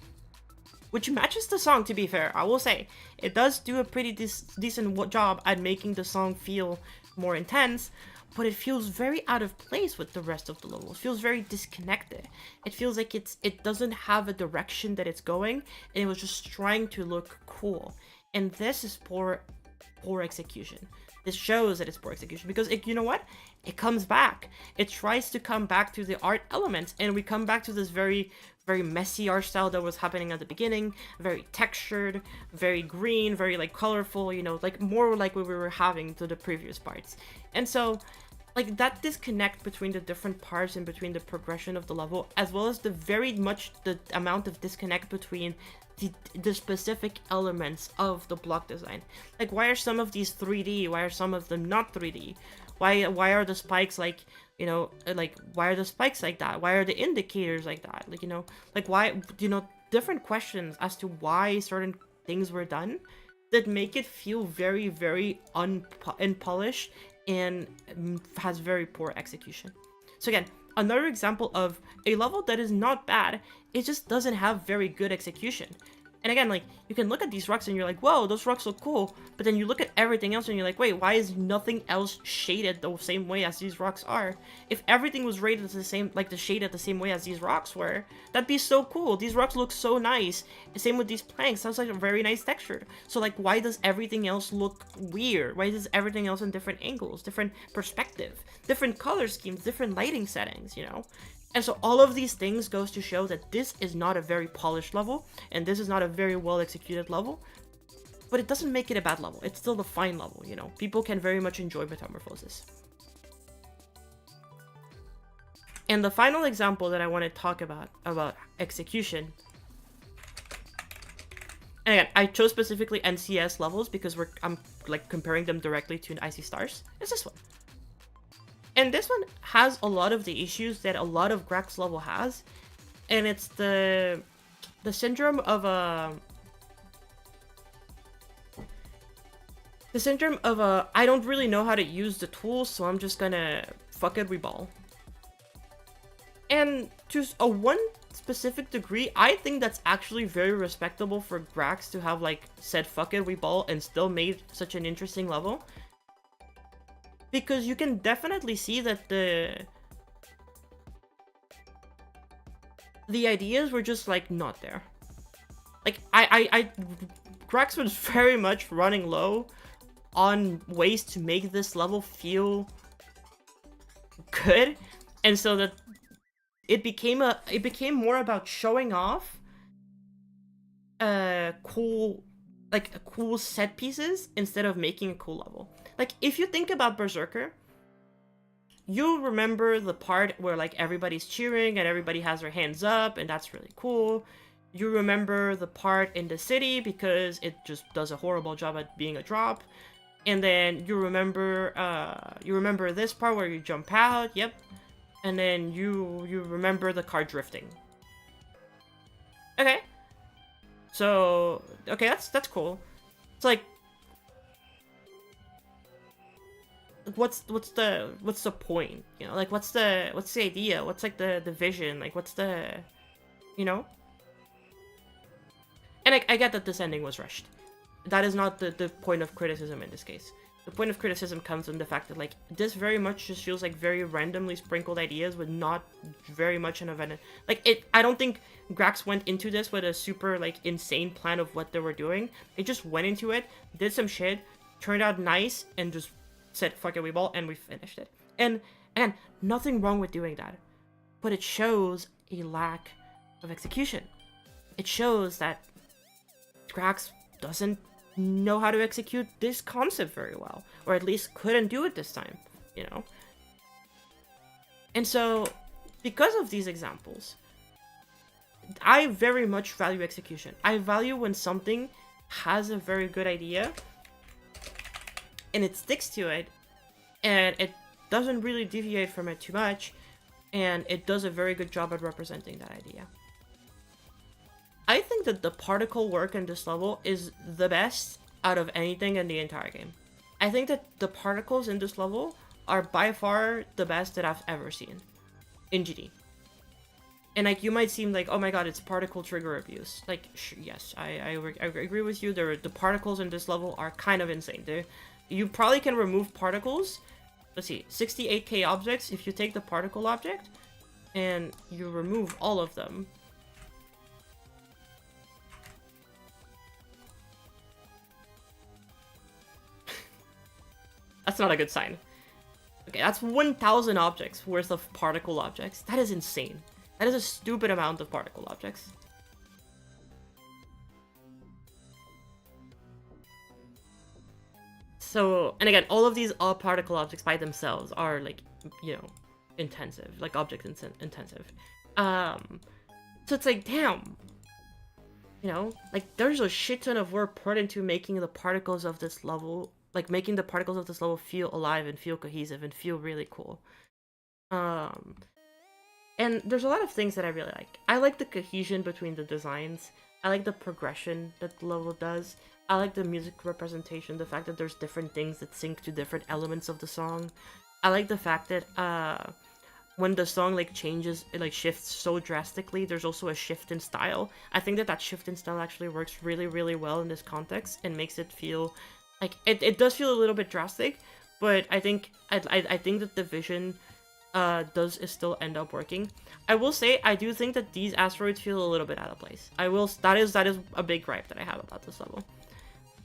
which matches the song, to be fair. I will say, it does do a pretty decent job at making the song feel more intense, but it feels very out of place with the rest of the level. It feels very disconnected. It feels like it doesn't have a direction that it's going, and it was just trying to look cool. And this is poor poor execution. This shows that it's poor execution because you know what? It comes back. It tries to come back to the art elements, and we come back to this very, very messy art style that was happening at the beginning, very textured, very green, very like colorful, you know, like more like what we were having to the previous parts. And so like that disconnect between the different parts and between the progression of the level, as well as the very much the amount of disconnect between the specific elements of the block design. Like, why are some of these 3D? Why are some of them not 3D? Why are the spikes like, you know, like, why are the spikes like that? Why are the indicators like that? Like, you know, like, why, you know, different questions as to why certain things were done that make it feel very, very unpolished and has very poor execution. So again, another example of a level that is not bad, it just doesn't have very good execution. And again, like, you can look at these rocks and you're like, whoa, those rocks look cool. But then you look at everything else and you're like, wait, why is nothing else shaded the same way as these rocks are? If everything was rated the same, like the shaded the same way as these rocks were, that'd be so cool. These rocks look so nice. Same with these planks. Sounds like a very nice texture. So like, why does everything else look weird? Why is everything else in different angles, different perspective, different color schemes, different lighting settings, you know? And so all of these things goes to show that this is not a very polished level, and this is not a very well executed level, but it doesn't make it a bad level. It's still the fine level, you know? People can very much enjoy Metamorphosis. And the final example that I want to talk about execution, and again, I chose specifically NCS levels because I'm like comparing them directly to an Icy Stars. It's this one. And this one has a lot of the issues that a lot of Grax level has, and it's the syndrome of a I don't really know how to use the tools, so I'm just gonna fuck it, we ball. And to a one specific degree, I think that's actually very respectable for Grax to have like said fuck it, we ball and still made such an interesting level. Because you can definitely see that the ideas were just like not there. Like Grax was very much running low on ways to make this level feel good, and so that it became more about showing off cool set pieces instead of making a cool level. Like, if you think about Berserker, you remember the part where, like, everybody's cheering and everybody has their hands up, and that's really cool. You remember the part in the city because it just does a horrible job at being a drop. And then you remember this part where you jump out, yep. And then you remember the car drifting. Okay. So, okay, that's cool. It's like, what's the point, you know? Like, what's the idea? What's like the vision? Like, what's the, you know? And I get that this ending was rushed. That is not the point of criticism in this case. The point of criticism comes in the fact that, like, this very much just feels like very randomly sprinkled ideas with not very much an event. Like, I don't think Grax went into this with a super, like, insane plan of what they were doing. They just went into it, did some shit, turned out nice, and just said, fuck it, we ball, and we finished it. And nothing wrong with doing that. But it shows a lack of execution. It shows that Grax doesn't know how to execute this concept very well, or at least couldn't do it this time, you know? And so, because of these examples, I very much value execution. I value when something has a very good idea, and it sticks to it, and it doesn't really deviate from it too much, and it does a very good job at representing that idea. I think that the particle work in this level is the best out of anything in the entire game. I think that the particles in this level are by far the best that I've ever seen in GD. And like, you might seem like, oh my god, it's particle trigger abuse. Like, yes, I agree with you. The particles in this level are kind of insane. You probably can remove particles. Let's see, 68k objects. If you take the particle object and you remove all of them, that's not a good sign. Okay, that's 1,000 objects worth of particle objects. That is insane. That is a stupid amount of particle objects. So, and again, all of these particle objects by themselves are like, you know, intensive, like object intensive. So it's like, damn. You know, like there's a shit ton of work put into making the particles of this level, like making the particles of this level feel alive and feel cohesive and feel really cool. And there's a lot of things that I really like. I like the cohesion between the designs. I like the progression that the level does. I like the music representation, the fact that there's different things that sync to different elements of the song. I like the fact that when the song like changes, it like shifts so drastically, there's also a shift in style. I think that shift in style actually works really, really well in this context and makes it feel like it does feel a little bit drastic, but I think I think that the vision does still end up working. I will say I do think that these asteroids feel a little bit out of place. That is a big gripe that I have about this level.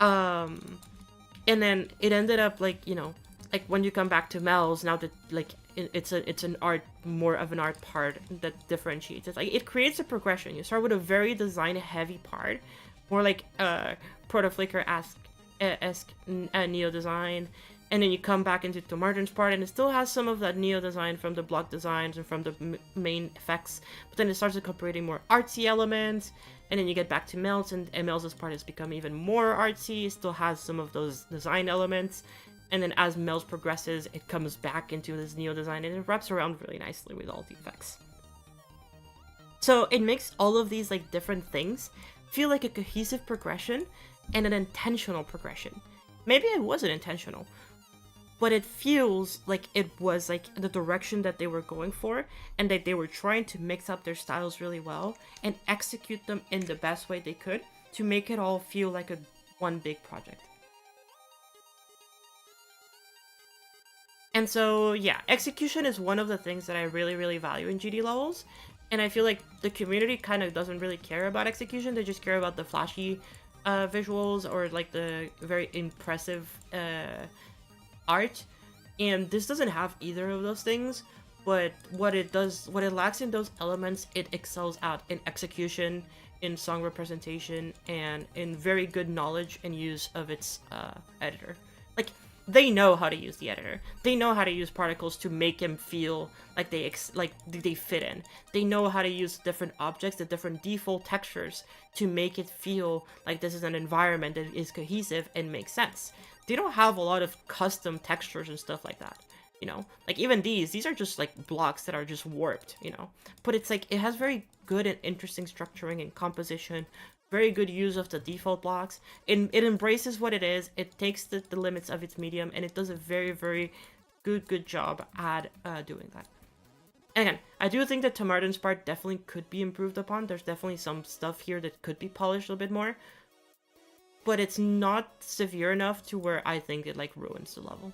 And then it ended up like, you know, like when you come back to Mel's, now that like it's an art, more of an art part that differentiates it. Like it creates a progression. You start with a very design heavy part, more like Proto Flicker-esque Neo design, and then you come back into Martin's part, and it still has some of that Neo design from the block designs and from the main effects, but then it starts incorporating more artsy elements, and then you get back to Mel's, and Mel's part has become even more artsy. It still has some of those design elements, and then as Mel's progresses, it comes back into this Neo design, and it wraps around really nicely with all the effects. So it makes all of these like different things feel like a cohesive progression and an intentional progression. Maybe it wasn't intentional, but it feels like it was like the direction that they were going for, and that they were trying to mix up their styles really well and execute them in the best way they could to make it all feel like a one big project. And so, yeah, execution is one of the things that I really, really value in GD levels. And I feel like the community kind of doesn't really care about execution. They just care about the flashy visuals or like the very impressive art. And this doesn't have either of those things. But what it lacks in those elements, it excels out in execution, in song representation, and in very good knowledge and use of its editor. Like, they know how to use the editor. They know how to use particles to make them feel like they fit in. They know how to use different objects, the different default textures to make it feel like this is an environment that is cohesive and makes sense. They don't have a lot of custom textures and stuff like that, you know? Like even these are just like blocks that are just warped, you know? But it's like, it has very good and interesting structuring and composition, very good use of the default blocks. It embraces what it is, it takes the limits of its medium, and it does a very, very good job at doing that. And again, I do think that Tamardan's part definitely could be improved upon. There's definitely some stuff here that could be polished a little bit more. But it's not severe enough to where I think it like ruins the level.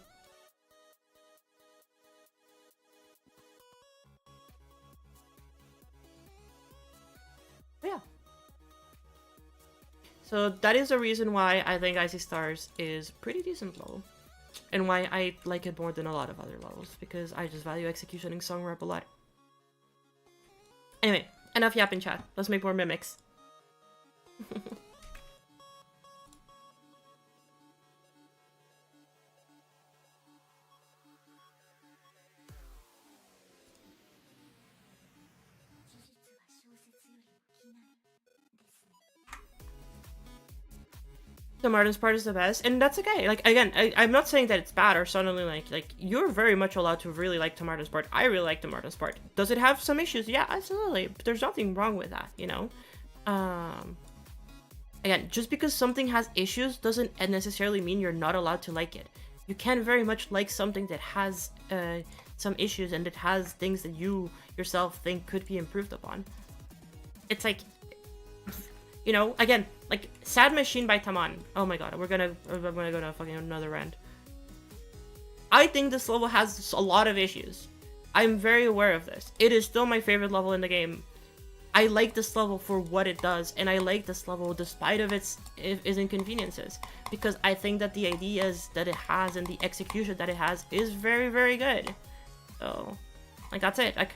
Yeah. So that is the reason why I think Icy Stars is pretty decent level. And why I like it more than a lot of other levels. Because I just value execution and song rep a lot. Anyway, enough yapping chat. Let's make more mimics. So Martin's part is the best, and that's okay. Like again, I'm not saying that it's bad or suddenly like you're very much allowed to really like Martin's part. I really like Martin's part. Does it have some issues? Yeah, absolutely. But there's nothing wrong with that, you know. Again, just because something has issues doesn't necessarily mean you're not allowed to like it. You can very much like something that has some issues and that has things that you yourself think could be improved upon. It's like, you know, again, like Sad Machine by Taman. Oh my god, I'm gonna go to fucking another rant. I think this level has a lot of issues. I'm very aware of this. It is still my favorite level in the game. I like this level for what it does, and I like this level despite of its inconveniences, because I think that the ideas that it has and the execution that it has is very, very good. So, like, that's it. Like,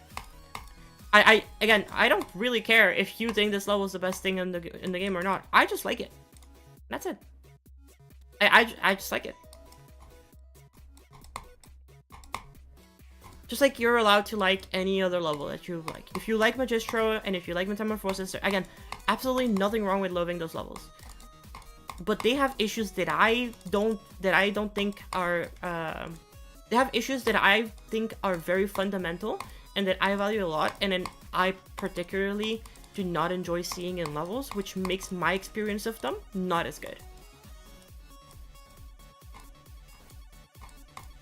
again, I don't really care if you think this level is the best thing in the game or not. I just like it. That's it. I just like it. Just like you're allowed to like any other level that you like. If you like Magistro and if you like Metamorphosis, again, absolutely nothing wrong with loving those levels. But they have issues that I don't think are they have issues that I think are very fundamental and that I value a lot, and then I particularly do not enjoy seeing in levels, which makes my experience of them not as good.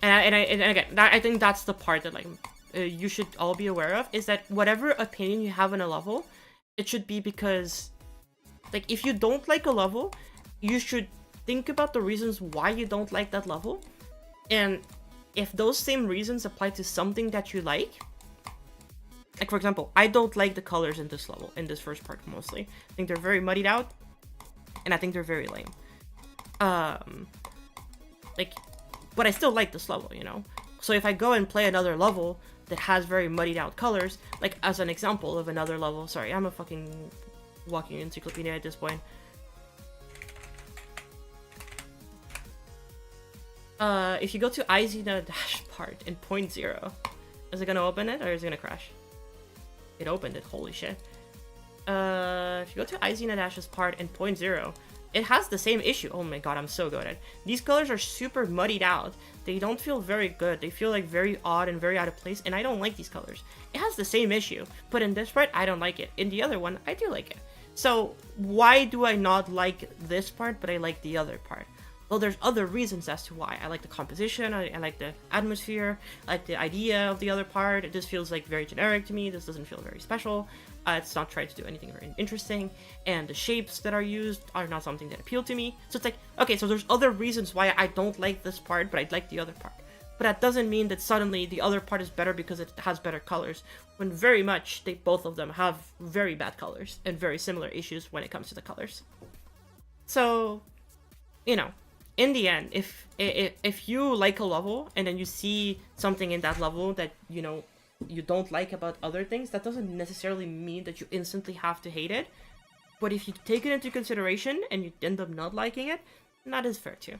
And again, I think that's the part that, like, you should all be aware of, is that whatever opinion you have on a level, it should be because, like, if you don't like a level, you should think about the reasons why you don't like that level, and if those same reasons apply to something that you like, for example, I don't like the colors in this level, in this first part mostly. I think they're very muddied out, and I think they're very lame. Like, but I still like this level, you know? So if I go and play another level that has very muddied out colors, like as an example of another level, sorry, I'm a fucking walking encyclopedia at this point. If you go to Izina dash part in 0.0, is it gonna open it or is it gonna crash? It opened it, holy shit. If you go to Izina dash's part in 0.0, it has the same issue. Oh my god, I'm so good at it. These colors are super muddied out. They don't feel very good. They feel like very odd and very out of place, and I don't like these colors. It has the same issue, but in this part, I don't like it. In the other one, I do like it. So why do I not like this part, but I like the other part? Well, there's other reasons as to why. I like the composition, I like the atmosphere, I like the idea of the other part. This feels like very generic to me. This doesn't feel very special. It's not trying to do anything very interesting, and the shapes that are used are not something that appeal to me. So it's like, okay, so there's other reasons why I don't like this part, but I like the other part. But that doesn't mean that suddenly the other part is better because it has better colors, when very much both of them have very bad colors and very similar issues when it comes to the colors. So, you know, in the end, if you like a level and then you see something in that level that, you know, you don't like about other things, that doesn't necessarily mean that you instantly have to hate it. But if you take it into consideration and you end up not liking it, that is fair too.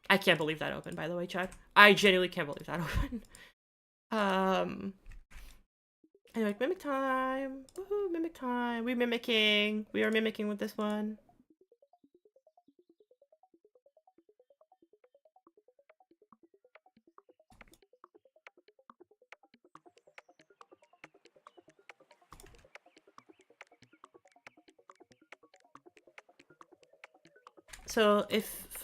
I can't believe that opened, by the way, chat. I genuinely can't believe that opened. Anyway, mimic time. Woohoo, mimic time. We are mimicking with this one. So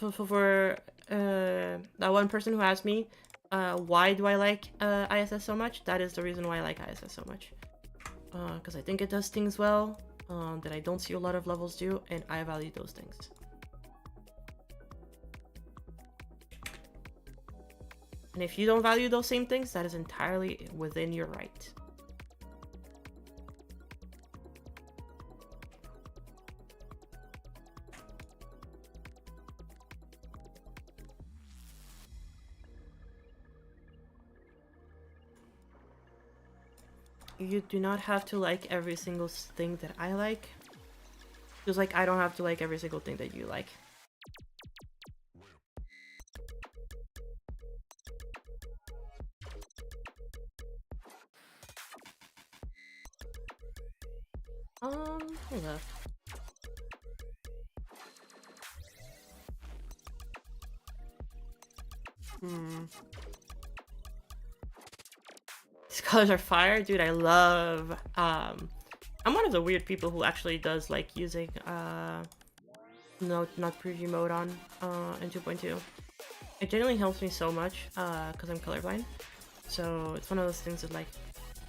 for that one person who asked me, why do I like ISS so much? That is the reason why I like ISS so much. Because I think it does things well that I don't see a lot of levels do, and I value those things. And if you don't value those same things, that is entirely within your right. You do not have to like every single thing that I like. Just like I don't have to like every single thing that you like. Hold up. These colors are fire, dude. I love. I'm one of the weird people who actually does like using no, not preview mode on in 2.2. It genuinely helps me so much because I'm colorblind. So it's one of those things that like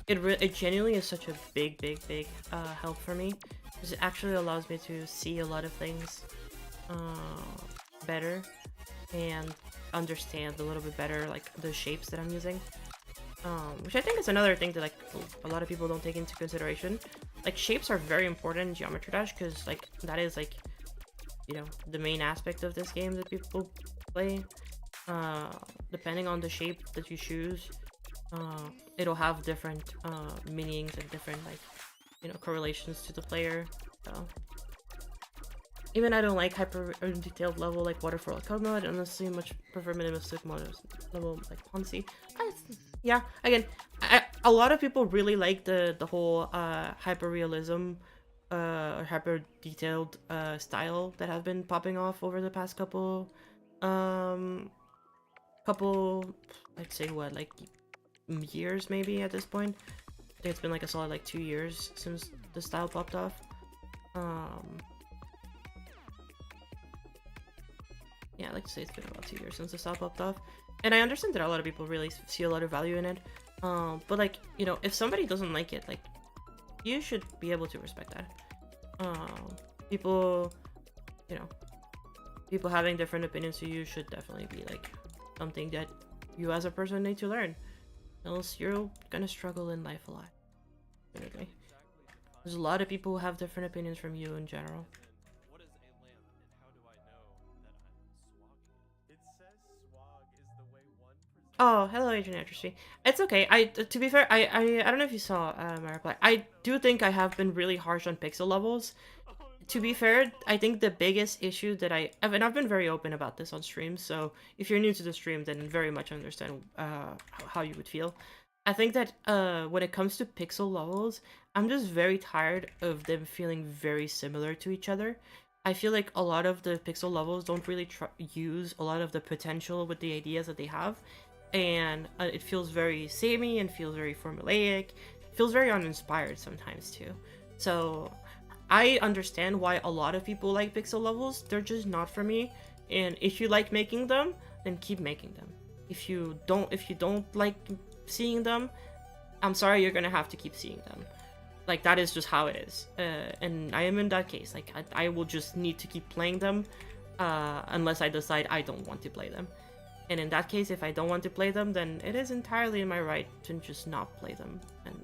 it genuinely is such a big help for me, because it actually allows me to see a lot of things better and understand a little bit better like the shapes that I'm using. Which I think is another thing that like a lot of people don't take into consideration. Like shapes are very important in Geometry Dash because like that is like, you know, the main aspect of this game that people play. Depending on the shape that you choose, it'll have different meanings and different like, you know, correlations to the player. So even I don't like hyper detailed level like Waterfall Cosmo. I don't necessarily much prefer minimalistic level like Ponzi. Yeah, again, a lot of people really like the whole hyper realism or hyper detailed style that have been popping off over the past um couple, I'd say what, like years maybe at this point. I think it's been like a solid like 2 years since the style popped off. Yeah, I like to say it's been about 2 years since the style popped off. And I understand that a lot of people really see a lot of value in it. But like, you know, if somebody doesn't like it, like, you should be able to respect that. People, you know, people having different opinions to you should definitely be like something that you as a person need to learn. Else you're gonna struggle in life a lot. Definitely. There's a lot of people who have different opinions from you in general. Oh, hello, Agent Atrophy. It's okay. To be fair, I don't know if you saw my reply. I do think I have been really harsh on pixel levels. To be fair, I think the biggest issue that and I've been very open about this on streams, so if you're new to the stream, then very much understand how you would feel. I think that when it comes to pixel levels, I'm just very tired of them feeling very similar to each other. I feel like a lot of the pixel levels don't really use a lot of the potential with the ideas that they have, and it feels very samey and feels very formulaic. It feels very uninspired sometimes too. So I understand why a lot of people like pixel levels. They're just not for me. And if you like making them, then keep making them. If you don't like seeing them, I'm sorry, you're gonna have to keep seeing them. Like, that is just how it is. And I am in that case. Like, I will just need to keep playing them unless I decide I don't want to play them. And in that case, if I don't want to play them, then it is entirely in my right to just not play them. And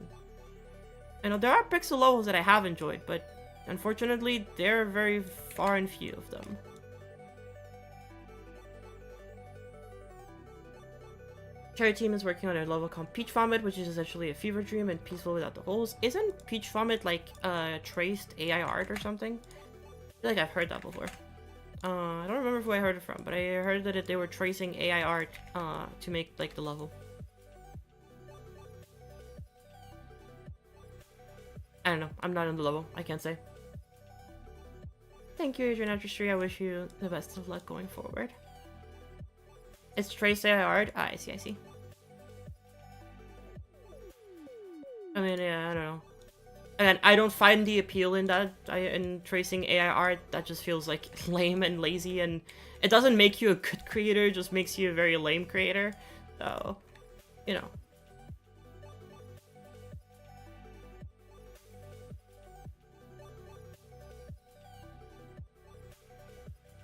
you know, there are pixel levels that I have enjoyed, but unfortunately, there are very far and few of them. Cherry Team is working on a level called Peach Vomit, which is essentially a fever dream and peaceful without the holes. Isn't Peach Vomit like traced AI art or something? I feel like I've heard that before. I don't remember who I heard it from, but I heard that they were tracing AI art to make like the level. I don't know. I'm not in the level. I can't say. Thank you, Adrian Artistry. I wish you the best of luck going forward. It's traced AI art. Ah, I see, I see. I mean, yeah, I don't know. Again, I don't find the appeal in that, in tracing AI art. That just feels like lame and lazy, and it doesn't make you a good creator, it just makes you a very lame creator. So, you know.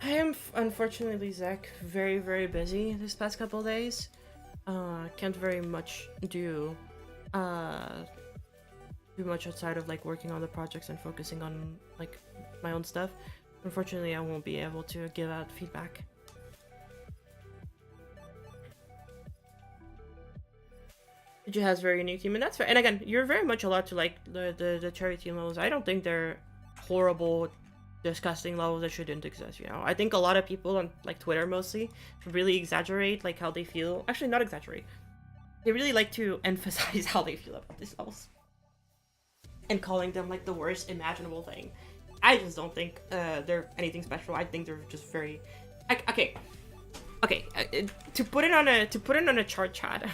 I am, unfortunately, Zach, very, very busy this past couple days. Can't very much do much outside of like working on the projects and focusing on like my own stuff. Unfortunately, I won't be able to give out feedback. It has very unique team, and that's fair. And again, you're very much allowed to like the cherry team levels. I don't think they're horrible, disgusting levels that shouldn't exist, you know. I think a lot of people on like Twitter mostly really exaggerate like how they feel. Actually, not exaggerate. They really like to emphasize how they feel about these levels and calling them like the worst imaginable thing. I just don't think they're anything special. I think they're just very okay. To put it on a chart chat.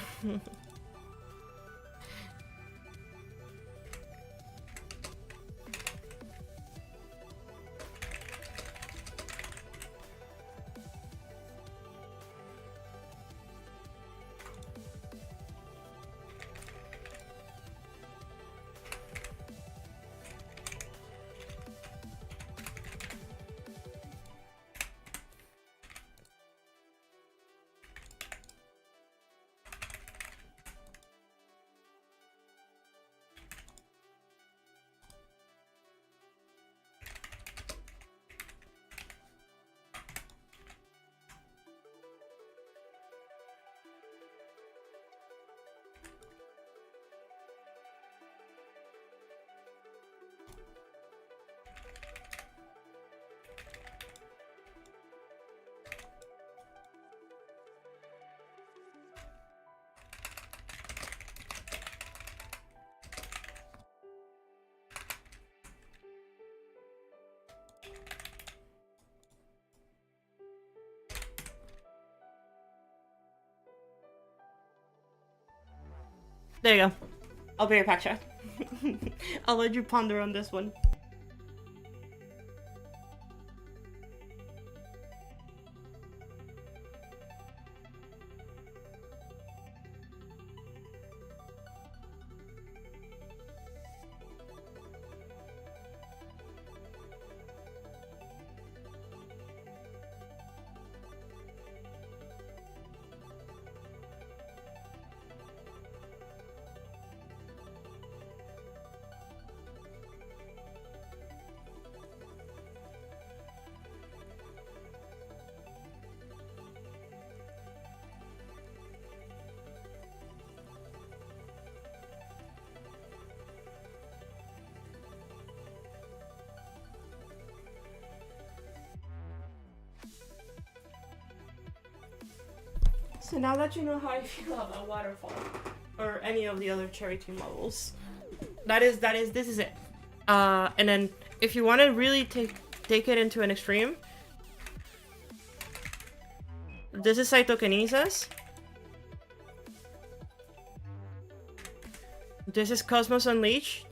There you go. I'll be right back, chat. I'll let you ponder on this one. So now that you know how I feel about Waterfall, or any of the other Cherry Team levels, this is it. And then if you want to really take it into an extreme, this is Cytokinesis. This is Cosmos Unleashed.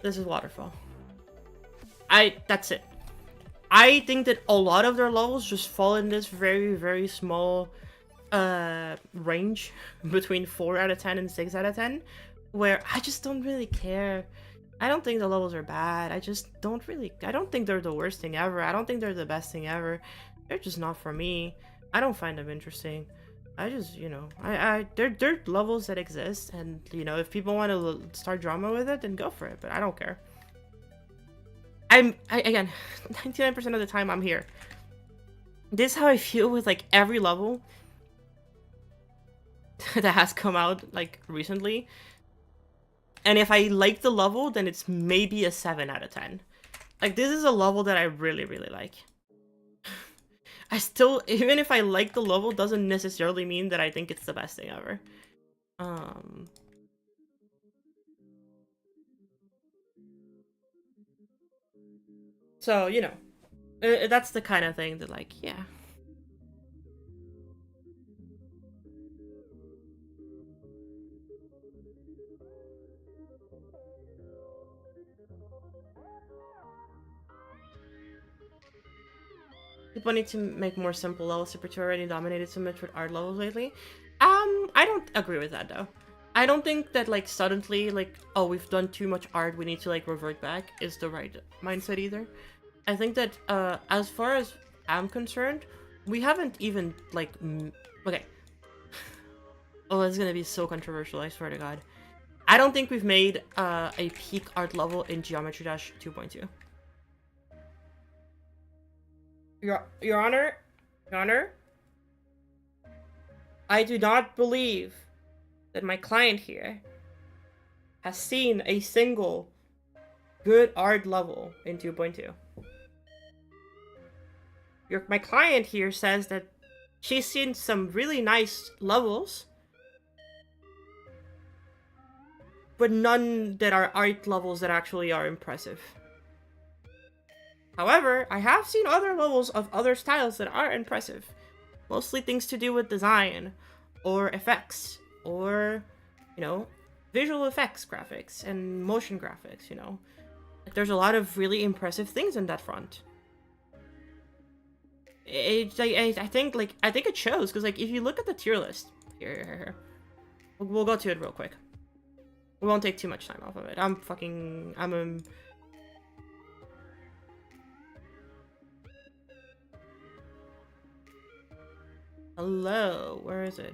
This is Waterfall. That's it. I think that a lot of their levels just fall in this very, very small range between 4 out of 10 and 6 out of 10, where I just don't really care. I don't think the levels are bad. I don't think they're the worst thing ever. I don't think they're the best thing ever. They're just not for me. I don't find them interesting. I just, you know, they're levels that exist, and, you know, if people want to start drama with it, then go for it, but I don't care. Again, 99% of the time I'm here. This is how I feel with, like, every level that has come out, like, recently. And if I like the level, then it's maybe a 7 out of 10. Like, this is a level that I really, really like. I still, even if I like the level, doesn't necessarily mean that I think it's the best thing ever. So, you know, that's the kind of thing that, like, yeah. People need to make more simple levels. Super 2 already dominated so much with art levels lately. I don't agree with that, though. I don't think that, like, suddenly, like, oh, we've done too much art, we need to, like, revert back is the right mindset either. I think that, as far as I'm concerned, we haven't even, like, okay. Oh, it's gonna be so controversial, I swear to God. I don't think we've made, a peak art level in Geometry Dash 2.2. Your Honor, I do not believe that my client here has seen a single good art level in 2.2. My client here says that she's seen some really nice levels, but none that are art levels that actually are impressive. However, I have seen other levels of other styles that are impressive. Mostly things to do with design, or effects, or, you know, visual effects graphics, and motion graphics, you know. Like, there's a lot of really impressive things in that front. I think it shows, because, like, if you look at the tier list, here. We'll go to it real quick. We won't take too much time off of it. Hello, where is it?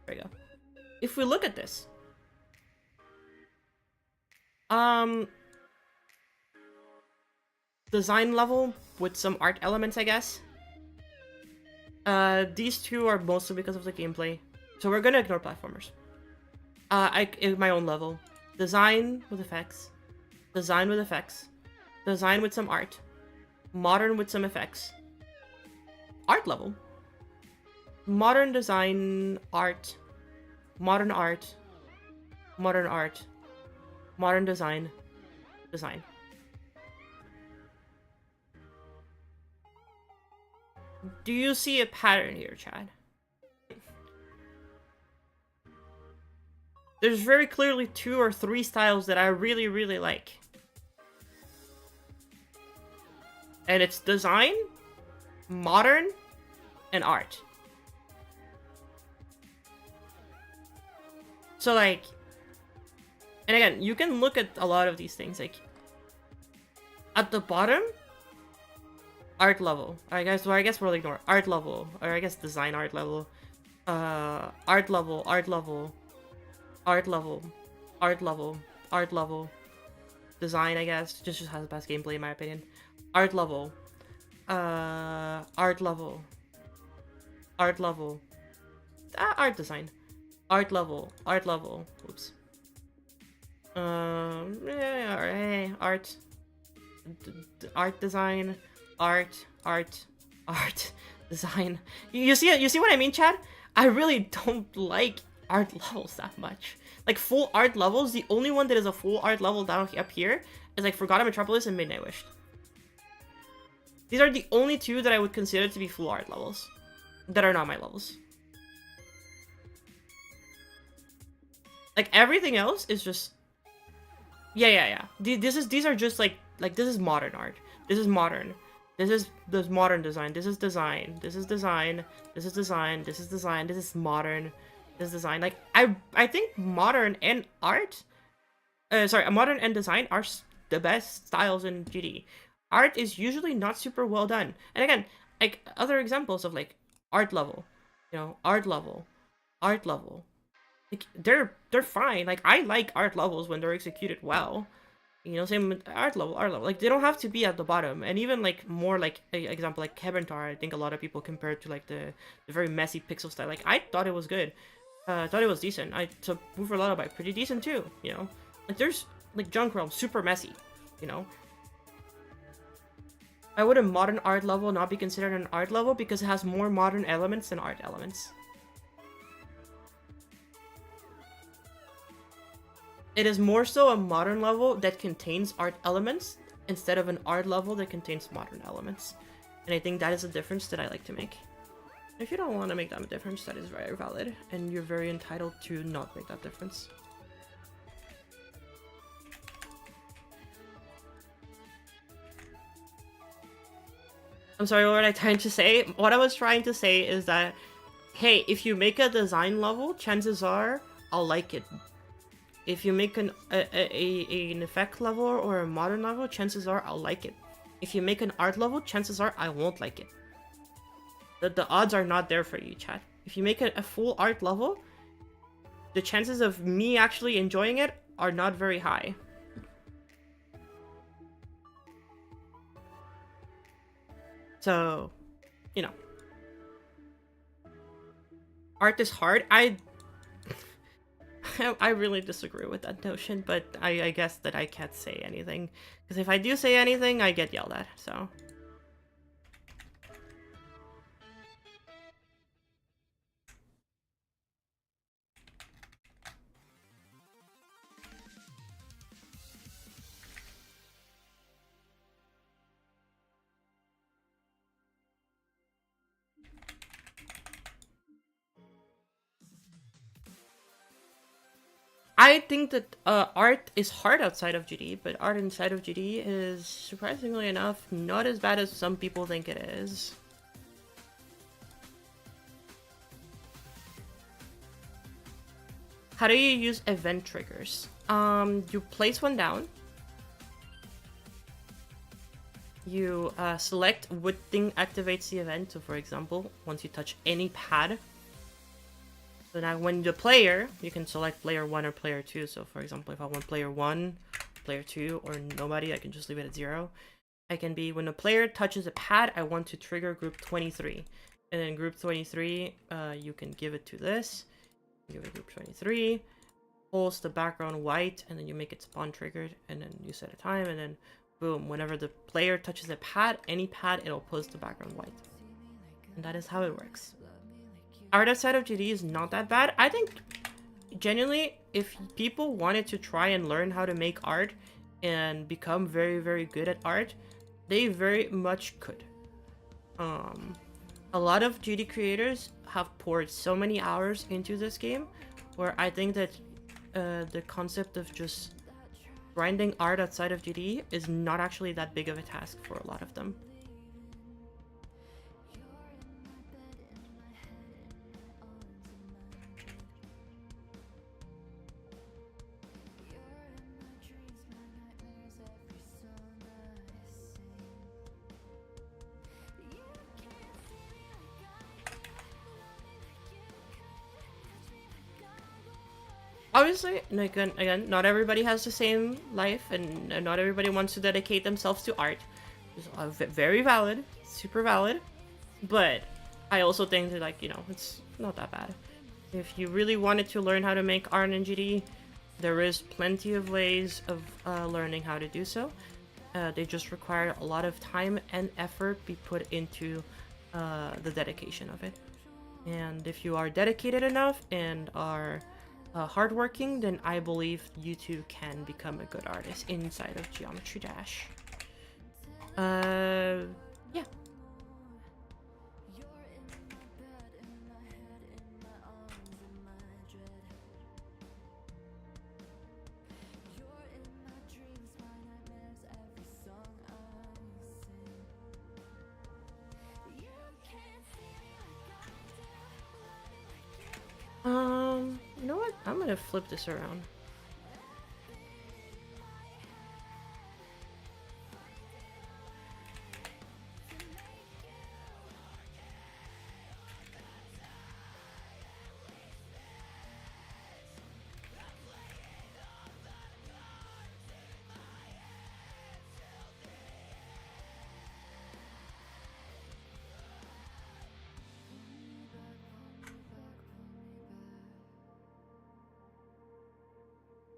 There we go. If we look at this, design level with some art elements, I guess. These two are mostly because of the gameplay, so we're gonna ignore platformers. In my own level, design with effects, design with effects, design with some art, modern with some effects. Art level. Modern design, art. Modern art. Modern art. Modern design. Design. Do you see a pattern here, Chad? There's very clearly 2 or 3 styles that I really, really like. And it's design, modern, and art. So, like... And again, you can look at a lot of these things, like... At the bottom... Art level. I guess we'll ignore art level. Or I guess design art level. Art level, art level. Art level. Art level. Art level. Design, I guess. Just has the best gameplay in my opinion. Art level. Art level. Art level. Art design. Art level. Art level. Oops. Yeah, art. Art design. Art. Design. You see it? You see what I mean, Chad? I really don't like art levels that much. Like full art levels, the only one that is a full art level down up here is like Forgotten Metropolis and Midnight Wished. These are the only 2 that I would consider to be full art levels that are not my levels. Like everything else is just yeah. These are just like this is modern art. This is modern. This is modern design. This is design. This is design. This is design. This is design. This is modern. This is design. Like I think modern and art, modern and design are the best styles in GD. Art is usually not super well done. And again, like other examples of like art level, you know, art level. Like they're fine. Like I like art levels when they're executed well. You know, same with art level. Like, they don't have to be at the bottom. And even, like, more, like, example, like, Kebentar, I think a lot of people compare it to, like, the very messy pixel style. Like, I thought it was good. I thought it was decent. So, Move for Lullaby, pretty decent, too, you know? Like, there's, like, Junk Realm, super messy, you know? Why would a modern art level not be considered an art level? Because it has more modern elements than art elements. It is more so a modern level that contains art elements instead of an art level that contains modern elements. And I think that is a difference that I like to make. If you don't want to make that difference, that is very valid, and you're very entitled to not make that difference. I'm sorry, what was I trying to say? What I was trying to say is that, hey, if you make a design level, chances are I'll like it. If you make an effect level or a modern level, chances are I'll like it. If you make an art level, chances are I won't like it. The odds are not there for you, chat. If you make a full art level, the chances of me actually enjoying it are not very high. So, you know. Art is hard. I really disagree with that notion, but I guess that I can't say anything. Because if I do say anything, I get yelled at, so... I think that art is hard outside of GD, but art inside of GD is, surprisingly enough, not as bad as some people think it is. How do you use event triggers? You place one down. You select what thing activates the event. So for example, once you touch any pad, so now when the player, you can select player 1 or player 2. So for example, if I want player 1, player 2, or nobody, I can just leave it at 0. I can be, when a player touches a pad, I want to trigger group 23. And then group 23, you can give it to this. Give it group 23. Pulse the background white, and then you make it spawn triggered. And then you set a time, and then boom. Whenever the player touches a pad, any pad, it'll post the background white. And that is how it works. Art outside of GD is not that bad. I think, genuinely, if people wanted to try and learn how to make art and become very, very good at art, they very much could. a lot of GD creators have poured so many hours into this game, where I think that the concept of just grinding art outside of GD is not actually that big of a task for a lot of them. Obviously, like, again, not everybody has the same life, and not everybody wants to dedicate themselves to art. It's very valid, super valid, but I also think that, like, you know, it's not that bad. If you really wanted to learn how to make art in GD, there is plenty of ways of learning how to do so. They just require a lot of time and effort be put into the dedication of it. And if you are dedicated enough and are hardworking, then I believe you too can become a good artist inside of Geometry Dash. Yeah. You know what? I'm gonna flip this around.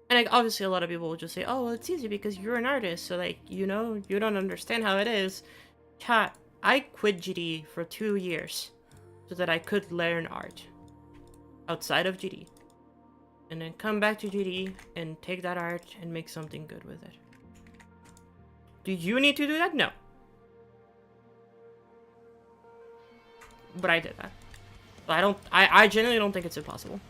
And like, obviously a lot of people will just say, oh, well, it's easy because you're an artist, so like, you know, you don't understand how it is. Chat, I quit GD for 2 years so that I could learn art outside of GD. And then come back to GD and take that art and make something good with it. Do you need to do that? No. But I did that. But I genuinely don't think it's impossible.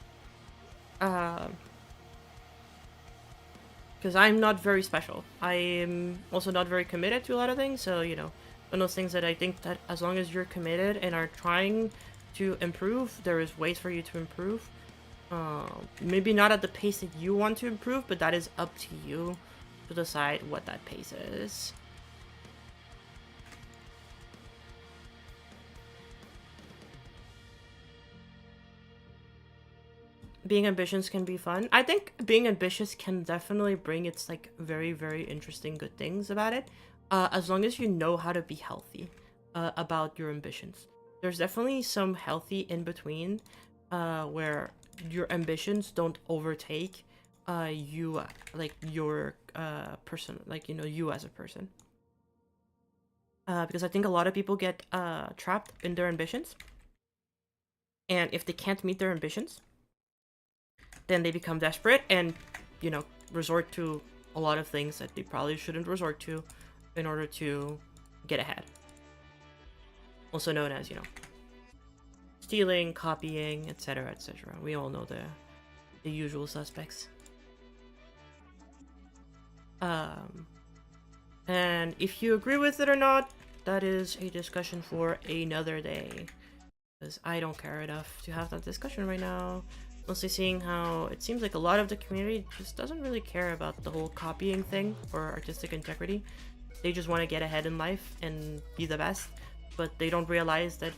Because I'm not very special. I am also not very committed to a lot of things, so, you know, one of those things that I think that as long as you're committed and are trying to improve, there is ways for you to improve. Maybe not at the pace that you want to improve, but that is up to you to decide what that pace is. Being ambitious can be fun. I think being ambitious can definitely bring its like very, very interesting good things about it, as long as you know how to be healthy about your ambitions. There's definitely some healthy in between where your ambitions don't overtake you, like your person, like, you know, you as a person. Because I think a lot of people get trapped in their ambitions, and if they can't meet their ambitions, then they become desperate and, you know, resort to a lot of things that they probably shouldn't resort to in order to get ahead. Also known as, you know, stealing, copying, etc., etc. We all know the usual suspects. And if you agree with it or not, that is a discussion for another day. Because I don't care enough to have that discussion right now. Mostly seeing how it seems like a lot of the community just doesn't really care about the whole copying thing or artistic integrity. They just want to get ahead in life and be the best, but they don't realize that.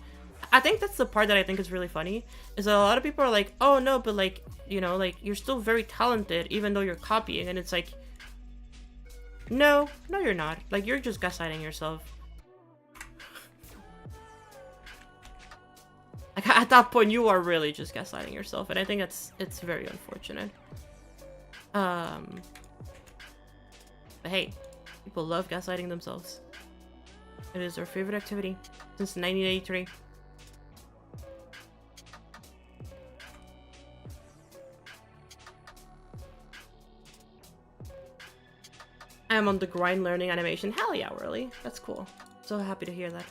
I think that's the part that I think is really funny, is that a lot of people are like, oh no, but like, you know, like, you're still very talented even though you're copying, and it's like, no, you're not. Like, you're just gaslighting yourself. Like, at that point, you are really just gaslighting yourself, and I think it's very unfortunate. But hey, people love gaslighting themselves. It is their favorite activity since 1983. I am on the grind learning animation. Hell yeah, really. That's cool. So happy to hear that.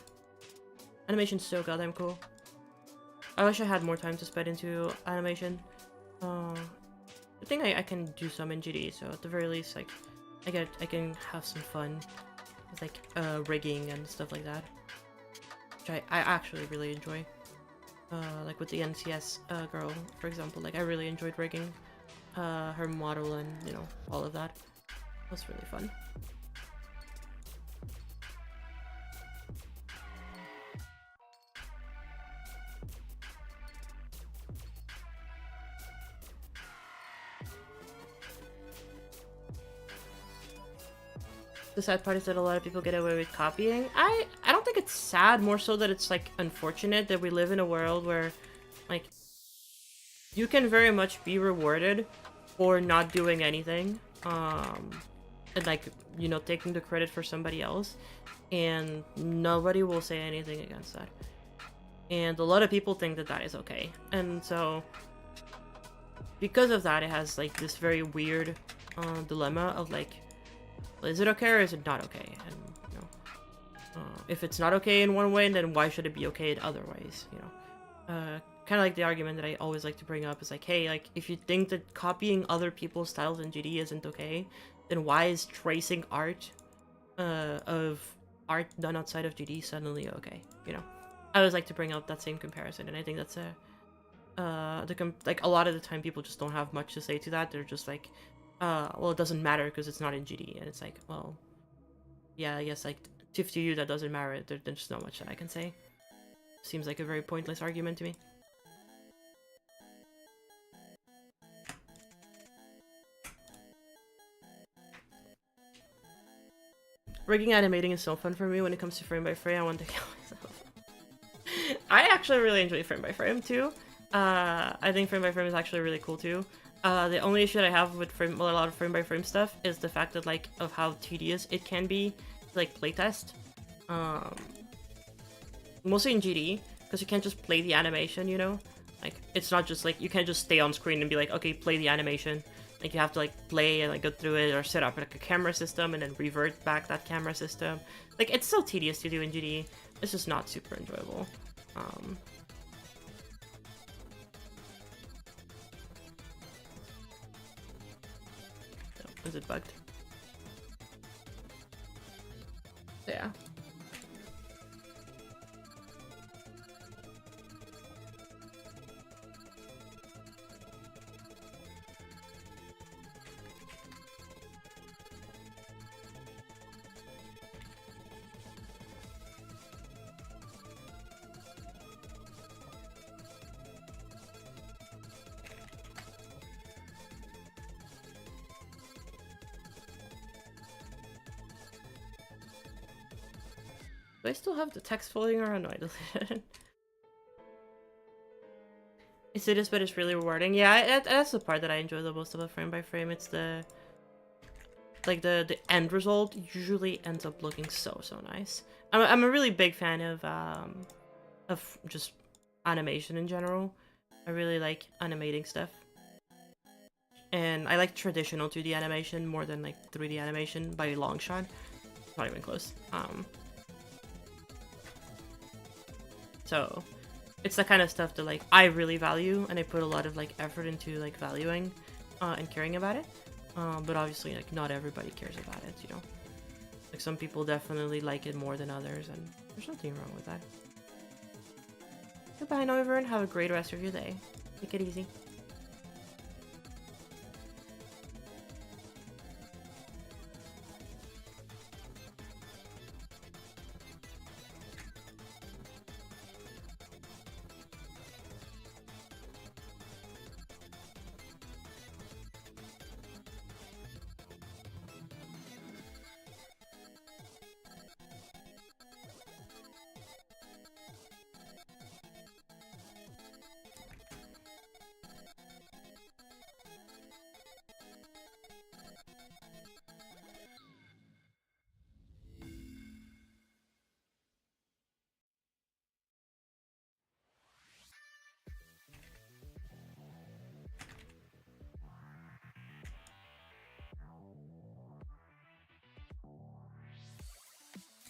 Animation's so goddamn cool. I wish I had more time to spend into animation. I think I can do some in GD, so at the very least, like, I can have some fun with like rigging and stuff like that, which I actually really enjoy. Like with the NCS girl, for example, like I really enjoyed rigging her model and, you know, all of that. It was really fun. The sad part is that a lot of people get away with copying. I don't think it's sad, more so that it's like unfortunate that we live in a world where like you can very much be rewarded for not doing anything. And like, you know, taking the credit for somebody else, and nobody will say anything against that. And a lot of people think that that is okay. And so because of that, it has like this very weird dilemma of like, is it okay or is it not okay? And you know, if it's not okay in one way, then why should it be okay in other ways? You know, kind of like the argument that I always like to bring up is like, hey, like if you think that copying other people's styles in GD isn't okay, then why is tracing art of art done outside of GD suddenly okay? You know, I always like to bring up that same comparison, and I think that's like a lot of the time people just don't have much to say to that. They're just like, well, it doesn't matter because it's not in GD, and it's like, well, yeah, I guess like to you that doesn't matter. There's just not much that I can say. Seems like a very pointless argument to me. Rigging animating is so fun for me when it comes to frame by frame. I want to kill myself. I actually really enjoy frame by frame too. I think frame by frame is actually really cool too. The only issue that I have with a lot of frame by frame stuff is the fact that like of how tedious it can be to like playtest. Mostly in GD, because you can't just play the animation, you know? Like, it's not just like, you can't just stay on screen and be like, okay, play the animation. Like, you have to like play and like go through it or set up like a camera system and then revert back that camera system. Like, it's so tedious to do in GD. It's just not super enjoyable. Oh, is it bugged? Yeah. Do I still have the text floating around? No, I deleted it. It's tedious, but it's really rewarding. Yeah, that's the part that I enjoy the most about frame by frame. It's the like the end result usually ends up looking so nice. I'm a really big fan of just animation in general. I really like animating stuff, and I like traditional 2D animation more than like 3D animation by a long shot. Not even close. So it's the kind of stuff that like I really value, and I put a lot of like effort into like valuing and caring about it. But obviously like not everybody cares about it, you know. Like some people definitely like it more than others, and there's nothing wrong with that. Goodbye, Noivern, and have a great rest of your day. Take it easy.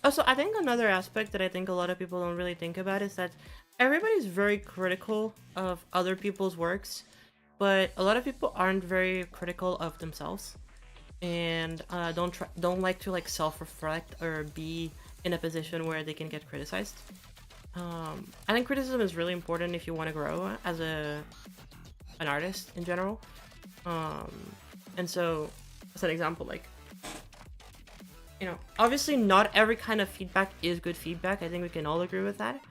Also, I think another aspect that I think a lot of people don't really think about is that everybody's very critical of other people's works, but a lot of people aren't very critical of themselves, and don't like to like self-reflect or be in a position where they can get criticized. I think criticism is really important if you want to grow as an artist in general. Um, and so, as an example, like, obviously not every kind of feedback is good feedback. I think we can all agree with that.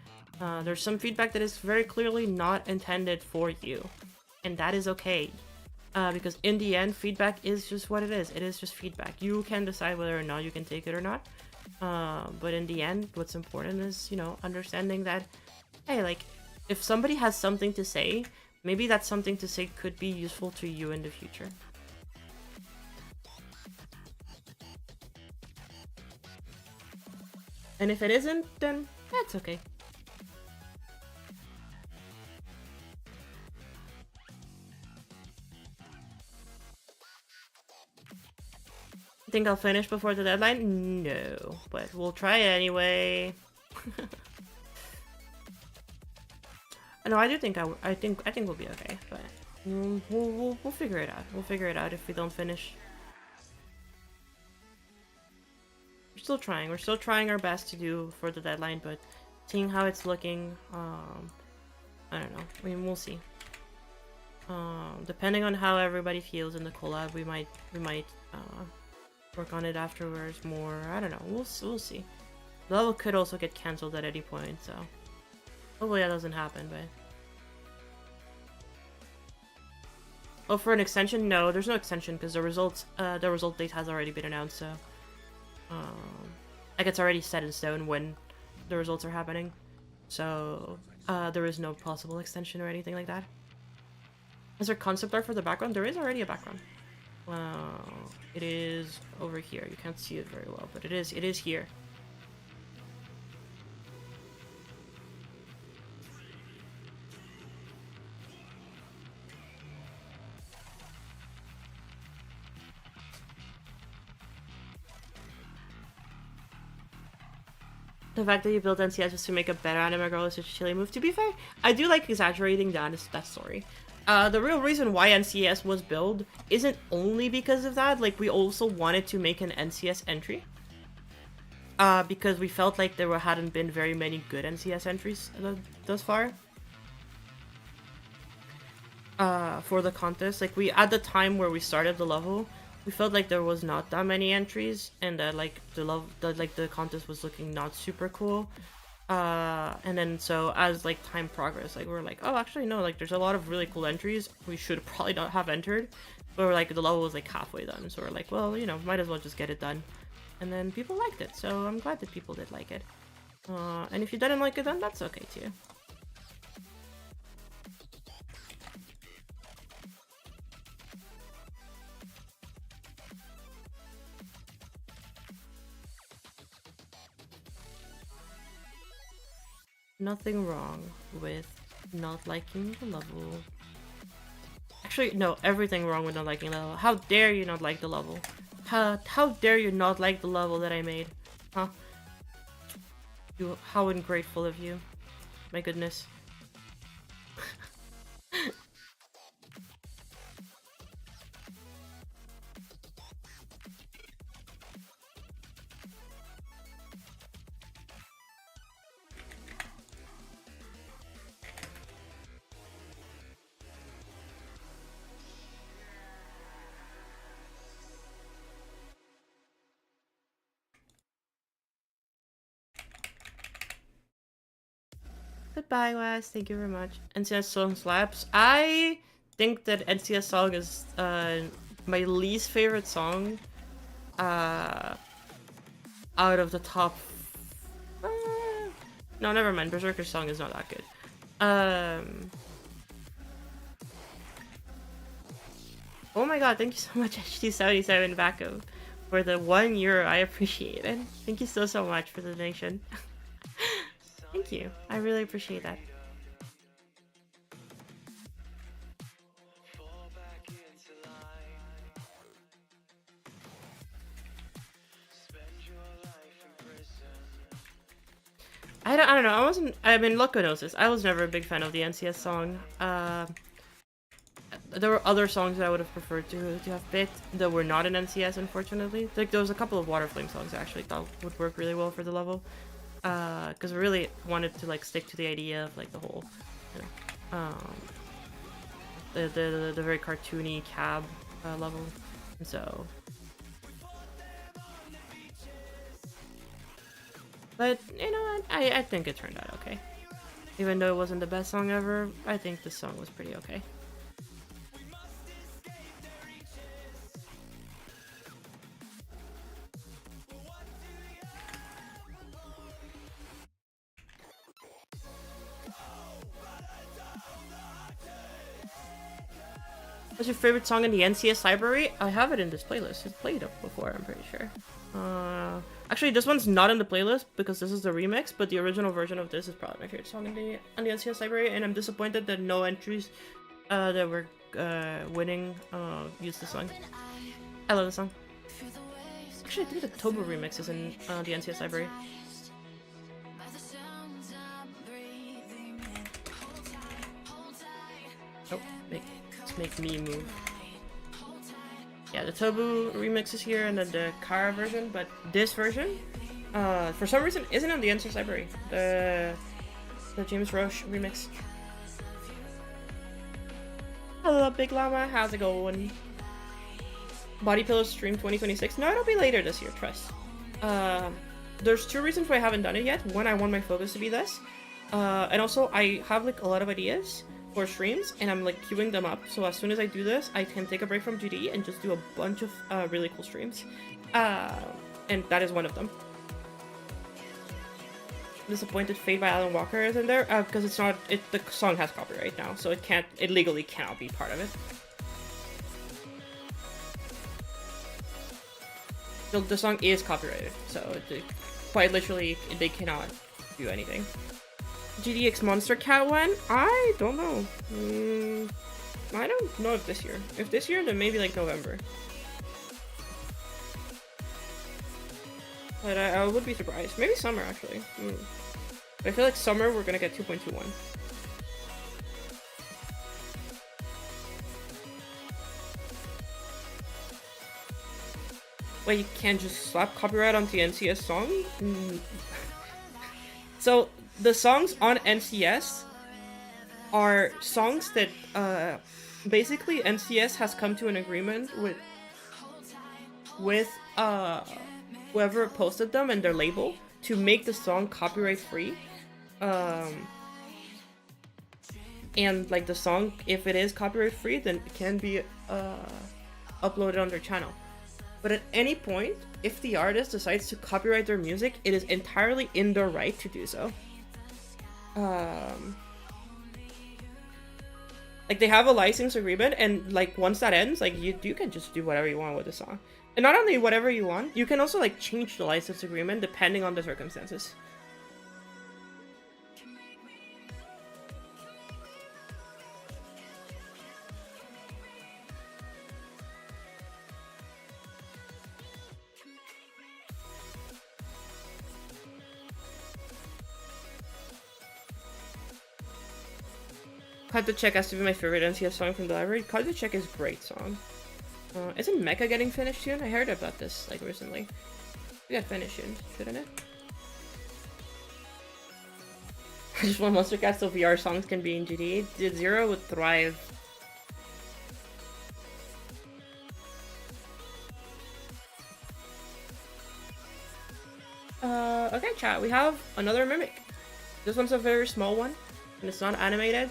There's some feedback that is very clearly not intended for you, and that is okay. Because in the end, feedback is just what it is. It is just feedback. You can decide whether or not you can take it or not. But in the end, what's important is, understanding that, hey, like, if somebody has something to say, maybe that something to say could be useful to you in the future. And if it isn't, then that's okay. Think I'll finish before the deadline? No, but we'll try anyway. No, I do think I think we'll be okay, but we'll figure it out. We'll figure it out if we don't finish. We're still trying. We're still trying our best to do for the deadline, but seeing how it's looking, I don't know. I mean, we'll see. Depending on how everybody feels in the collab, we might work on it afterwards more. I don't know. We'll see. The level could also get cancelled at any point, so hopefully that doesn't happen. But oh, for an extension, no, there's no extension because the result date has already been announced. So like it's already set in stone when the results are happening. So there is no possible extension or anything like that. Is there concept art for the background? There is already a background. It is over here. You can't see it very well, but it is here. The fact that you built NCS just to make a better anime girl is such a chilly move. To be fair, I do like exaggerating that story. The real reason why NCS was built isn't only because of that. Like, we also wanted to make an NCS entry. Because we felt like there hadn't been very many good NCS entries thus far. For the contest. Like, at the time where we started the level, we felt like there was not that many entries, and that like the contest was looking not super cool. And then so as like time progressed, like we're like, oh, actually no, like there's a lot of really cool entries we should probably not have entered, but we're like the level was like halfway done, so we're like, well, might as well just get it done. And then people liked it, so I'm glad that people did like it. And if you didn't like it, then that's okay too. Nothing wrong with not liking the level. Actually, no, everything wrong with not liking the level. How dare you not like the level? How dare you not like the level that I made? Huh? How ungrateful of you. My goodness. Goodbye, Wes. Thank you very much. NCS song slaps. I think that NCS song is my least favorite song out of the top. No, never mind. Berserker's song is not that good. Oh my god, thank you so much, HT77 Backup, for the €1. I appreciate it. Thank you so much for the donation. Thank you. I really appreciate that. I don't know. I mean, Loco knows this. I was never a big fan of the NCS song. There were other songs that I would have preferred to have picked that were not in NCS, unfortunately. Like, there was a couple of Water Flame songs I actually thought would work really well for the level. Because I really wanted to, like, stick to the idea of, like, the whole, you know, the very cartoony cab level. And so... But, you know, I think it turned out okay. Even though it wasn't the best song ever, I think this song was pretty okay. What's your favorite song in the NCS library? I have it in this playlist. It's played it before, I'm pretty sure. Actually, this one's not in the playlist because this is the remix, but the original version of this is probably my favorite song in the NCS library, and I'm disappointed that no entries that were winning used this song. I love this song. Actually, I think the Tobu remix is in the NCS library. Oh, make me move. Yeah, the Tobu remix is here, and then the Kara version, but this version, for some reason, isn't on the NCS library. The James Roche remix. Hello, Big Llama. How's it going? Body Pillows stream 2026. No, it'll be later this year. Trust. There's two reasons why I haven't done it yet. One, I want my focus to be this, and also I have like a lot of ideas for streams, and I'm like queuing them up, so as soon as I do this, I can take a break from GD and just do a bunch of really cool streams, and that is one of them. Disappointed Fade by Alan Walker is in there because it's not. The song has copyright now, so it legally cannot be part of it. The song is copyrighted, so quite literally they cannot do anything. GDX Monster Cat one? I don't know. I don't know if this year. If this year, then maybe like November. But I would be surprised. Maybe summer, actually. But I feel like summer, we're gonna get 2.21. Wait, you can't just slap copyright onto the NCS song? So, the songs on NCS are songs that basically NCS has come to an agreement with whoever posted them and their label to make the song copyright free. And like the song, if it is copyright free, then it can be uploaded on their channel. But at any point, if the artist decides to copyright their music, it is entirely in their right to do so. Like they have a license agreement, and like once that ends, like you can just do whatever you want with the song. And not only whatever you want, you can also like change the license agreement depending on the circumstances. Cut the Check has to be my favorite NCS song from the library. Cut the Check is a great song. Isn't Mecha getting finished soon? I heard about this like recently. We got finished soon, shouldn't it? I just want Monster Cat so VR songs can be in GD. Did Zero would thrive. Okay, chat. We have another Mimic. This one's a very small one, and it's not animated.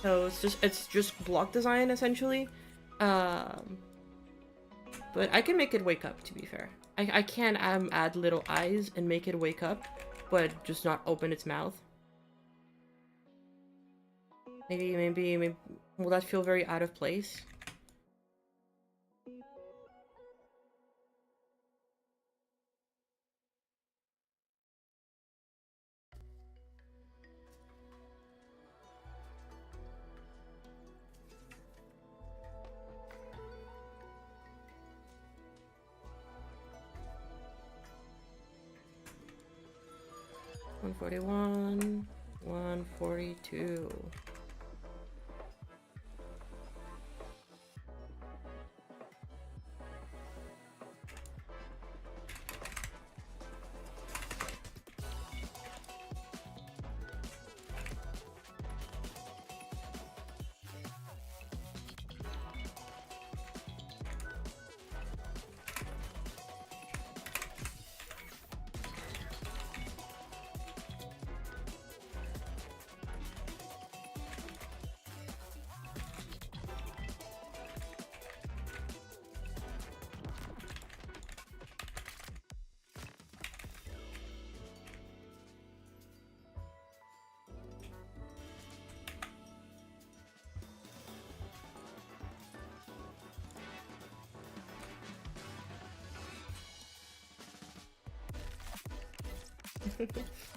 So it's just block design essentially, but I can make it wake up. To be fair, I can add little eyes and make it wake up, but just not open its mouth. Maybe will that feel very out of place? 141, 142.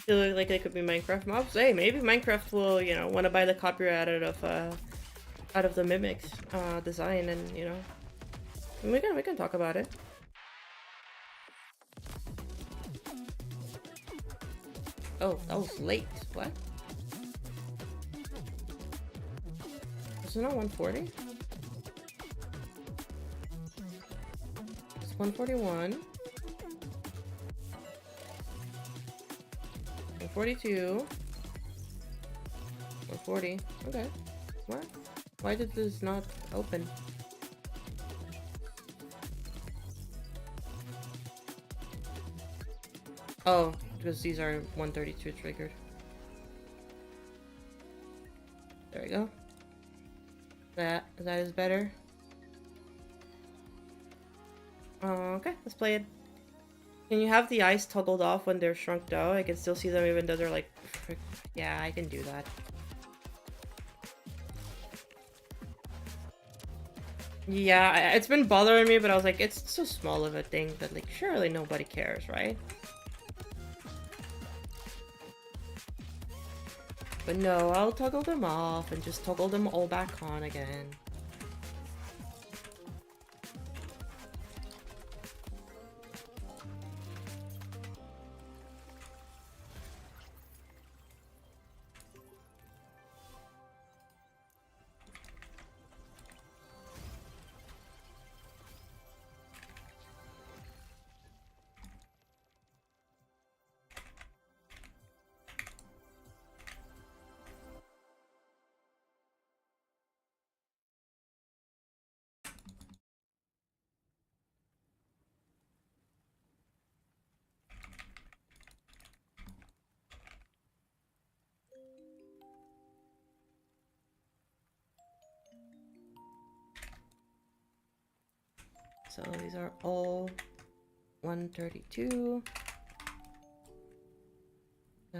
They look like they could be Minecraft mobs. Hey, maybe Minecraft will, you know, want to buy the copyright out of the mimics design, and you know, we can talk about it. Oh, that was late. What? Is it not 140? It's 141. 142. 140. Okay. What? Why did this not open? Oh, because these are 132 triggered. There we go. That is better. Okay, let's play it. Can you have the eyes toggled off when they're shrunk down? I can still see them even though they're like... Yeah, I can do that. Yeah, it's been bothering me, but I was like, it's so small of a thing that, like, surely nobody cares, right? But no, I'll toggle them off and just toggle them all back on again. So these are all 132.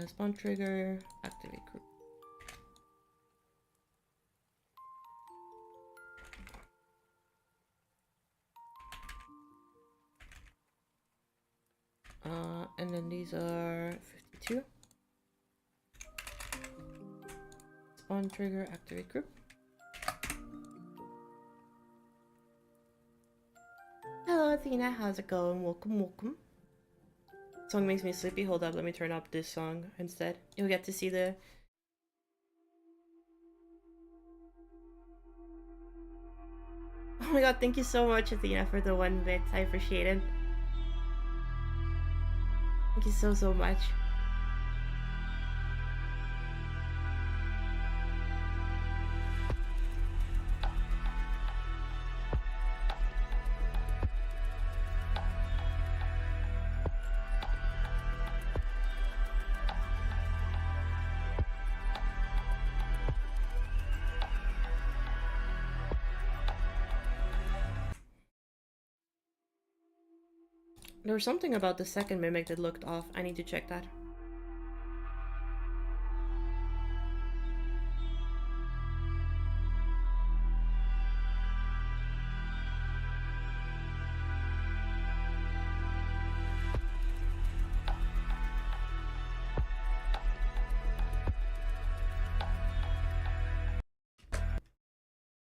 Spawn trigger, activate group. And then these are 52. Spawn trigger, activate group. Hello Athena, how's it going? Welcome, welcome. Song makes me sleepy. Hold up, let me turn up this song instead. You'll get to see the... Oh my god, thank you so much Athena for the 1 bit. I appreciate it. Thank you so much. There was something about the second mimic that looked off. I need to check that.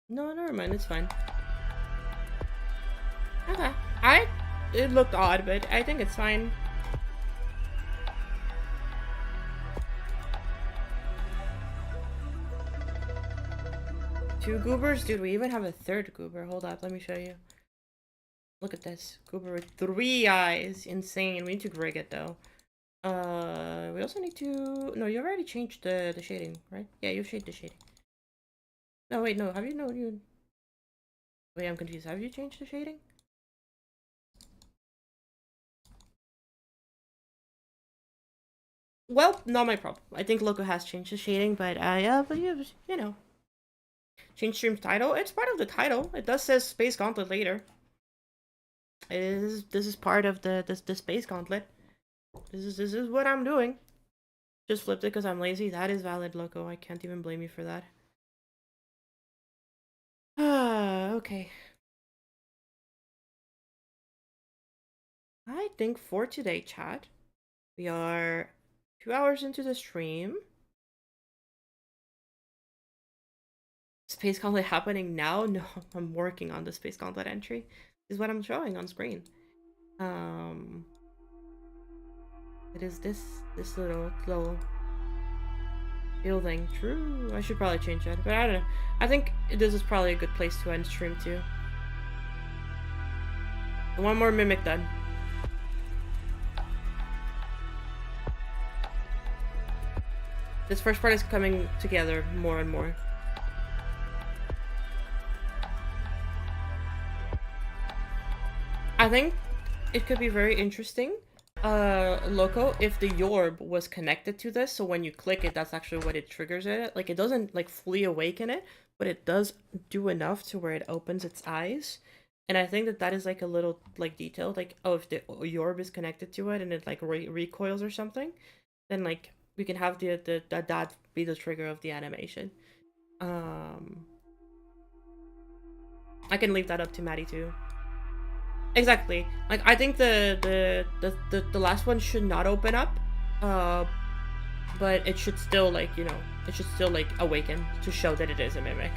No, never mind, it's fine. Okay. It looked odd, but I think it's fine. 2 goobers? Dude, we even have a 3rd goober. Hold up, let me show you. Look at this. Goober with 3 eyes. Insane. We need to rig it though. We also need to... No, you already changed the shading, right? Yeah, you changed the shading. No, wait, no. Have you... No, you... Wait, I'm confused. Have you changed the shading? Well, not my problem. I think Loco has changed the shading, but yeah, but you know. Change stream's title? It's part of the title. It does says Space Gauntlet later. This is part of the Space Gauntlet. This is what I'm doing. Just flipped it because I'm lazy. That is valid, Loco. I can't even blame you for that. Okay. I think for today, chat, we are 2 hours into the stream. Space Gauntlet happening now? No, I'm working on the Space Gauntlet entry. This is what I'm showing on screen. It is this little building. True. I should probably change that, but I don't know. I think this is probably a good place to end stream too. One more mimic then. This first part is coming together more and more. I think it could be very interesting, Loco, if the Yorb was connected to this, so when you click it, that's actually what it triggers it. Like, it doesn't, like, fully awaken it, but it does do enough to where it opens its eyes. And I think that that is, like, a little, like, detail. Like, oh, if the Yorb is connected to it and it, like, recoils or something, then, like, we can have that be the trigger of the animation. I can leave that up to Maddie, too. Exactly. Like, I think the last one should not open up, but it should still, like, you know, it should still, like, awaken to show that it is a mimic.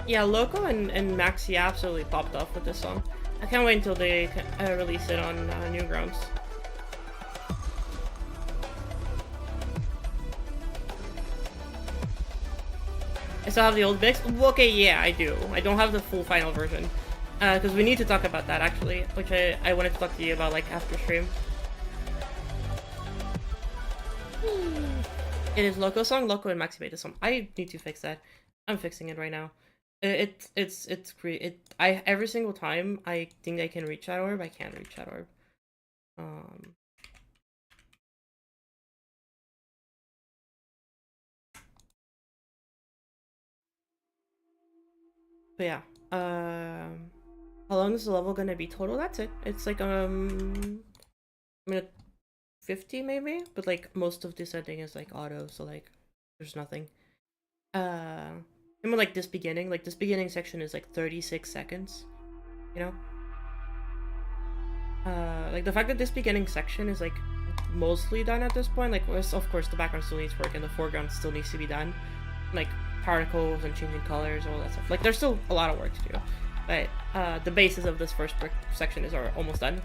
Yeah, Loco and Maxi absolutely popped off with this song. I can't wait until they release it on Newgrounds. I still have the old mix? Okay, yeah, I do. I don't have the full final version. Because we need to talk about that, actually. Which I wanted to talk to you about, like, after stream. It is Loco's song. Loco and Maxi made this song. I need to fix that. I'm fixing it right now. It's great. Every single time I think I can reach that orb, I can't reach that orb. But yeah. How long is the level gonna be total? That's it. It's like minute 50 maybe, but like most of this ending is like auto, so like there's nothing. And like this beginning section is like 36 seconds, you know? Like the fact that this beginning section is like mostly done at this point, like of course the background still needs work and the foreground still needs to be done. Like particles and changing colors, all that stuff. Like there's still a lot of work to do. But the basis of this first section is almost done.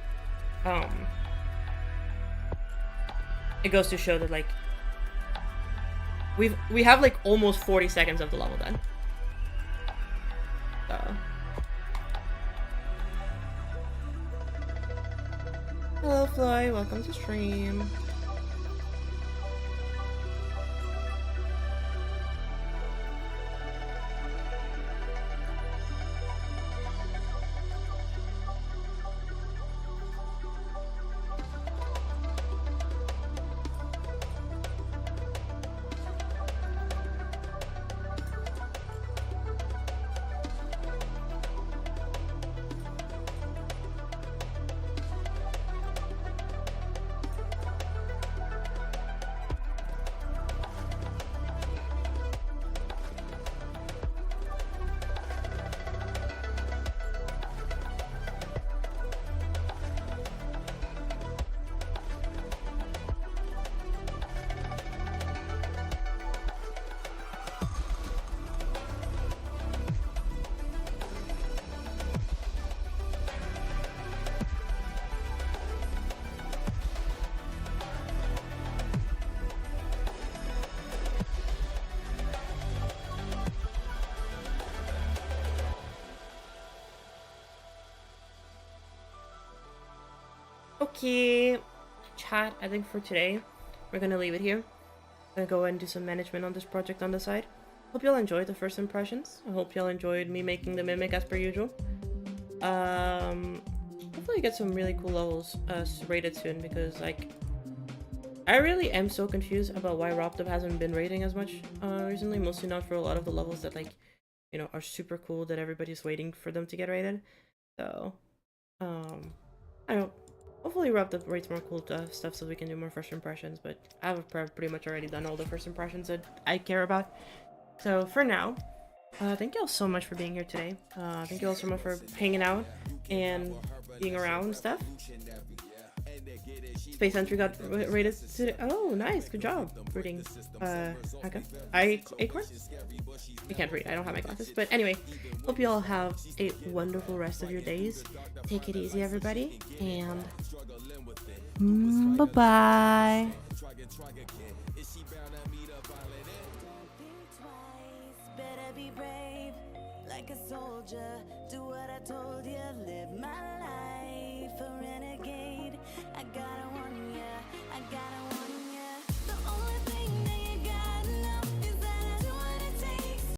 It goes to show that like we have like almost 40 seconds of the level done. So. Hello Floyd, welcome to stream. Okay, chat. I think for today, we're gonna leave it here. I'm gonna go and do some management on this project on the side. Hope y'all enjoyed the first impressions. I hope y'all enjoyed me making the mimic as per usual. Hopefully get some really cool levels rated soon, because like I really am so confused about why Robtop hasn't been rating as much recently. Mostly not for a lot of the levels that like, you know, are super cool that everybody's waiting for them to get rated. So I don't know. Hopefully Robtop rates more cool stuff so we can do more first impressions. But I've pretty much already done all the first impressions that I care about. So for now, thank you all so much for being here today. Thank you all so much for hanging out and being around and stuff. Space Entry got rated today. Oh, nice. Good job reading. Okay. Acorn? I can't read. I don't have my glasses. But anyway, hope you all have a wonderful rest of your days. Take it easy, everybody. And bye-bye.
Better be brave, like a soldier. Do what I told you, live my life.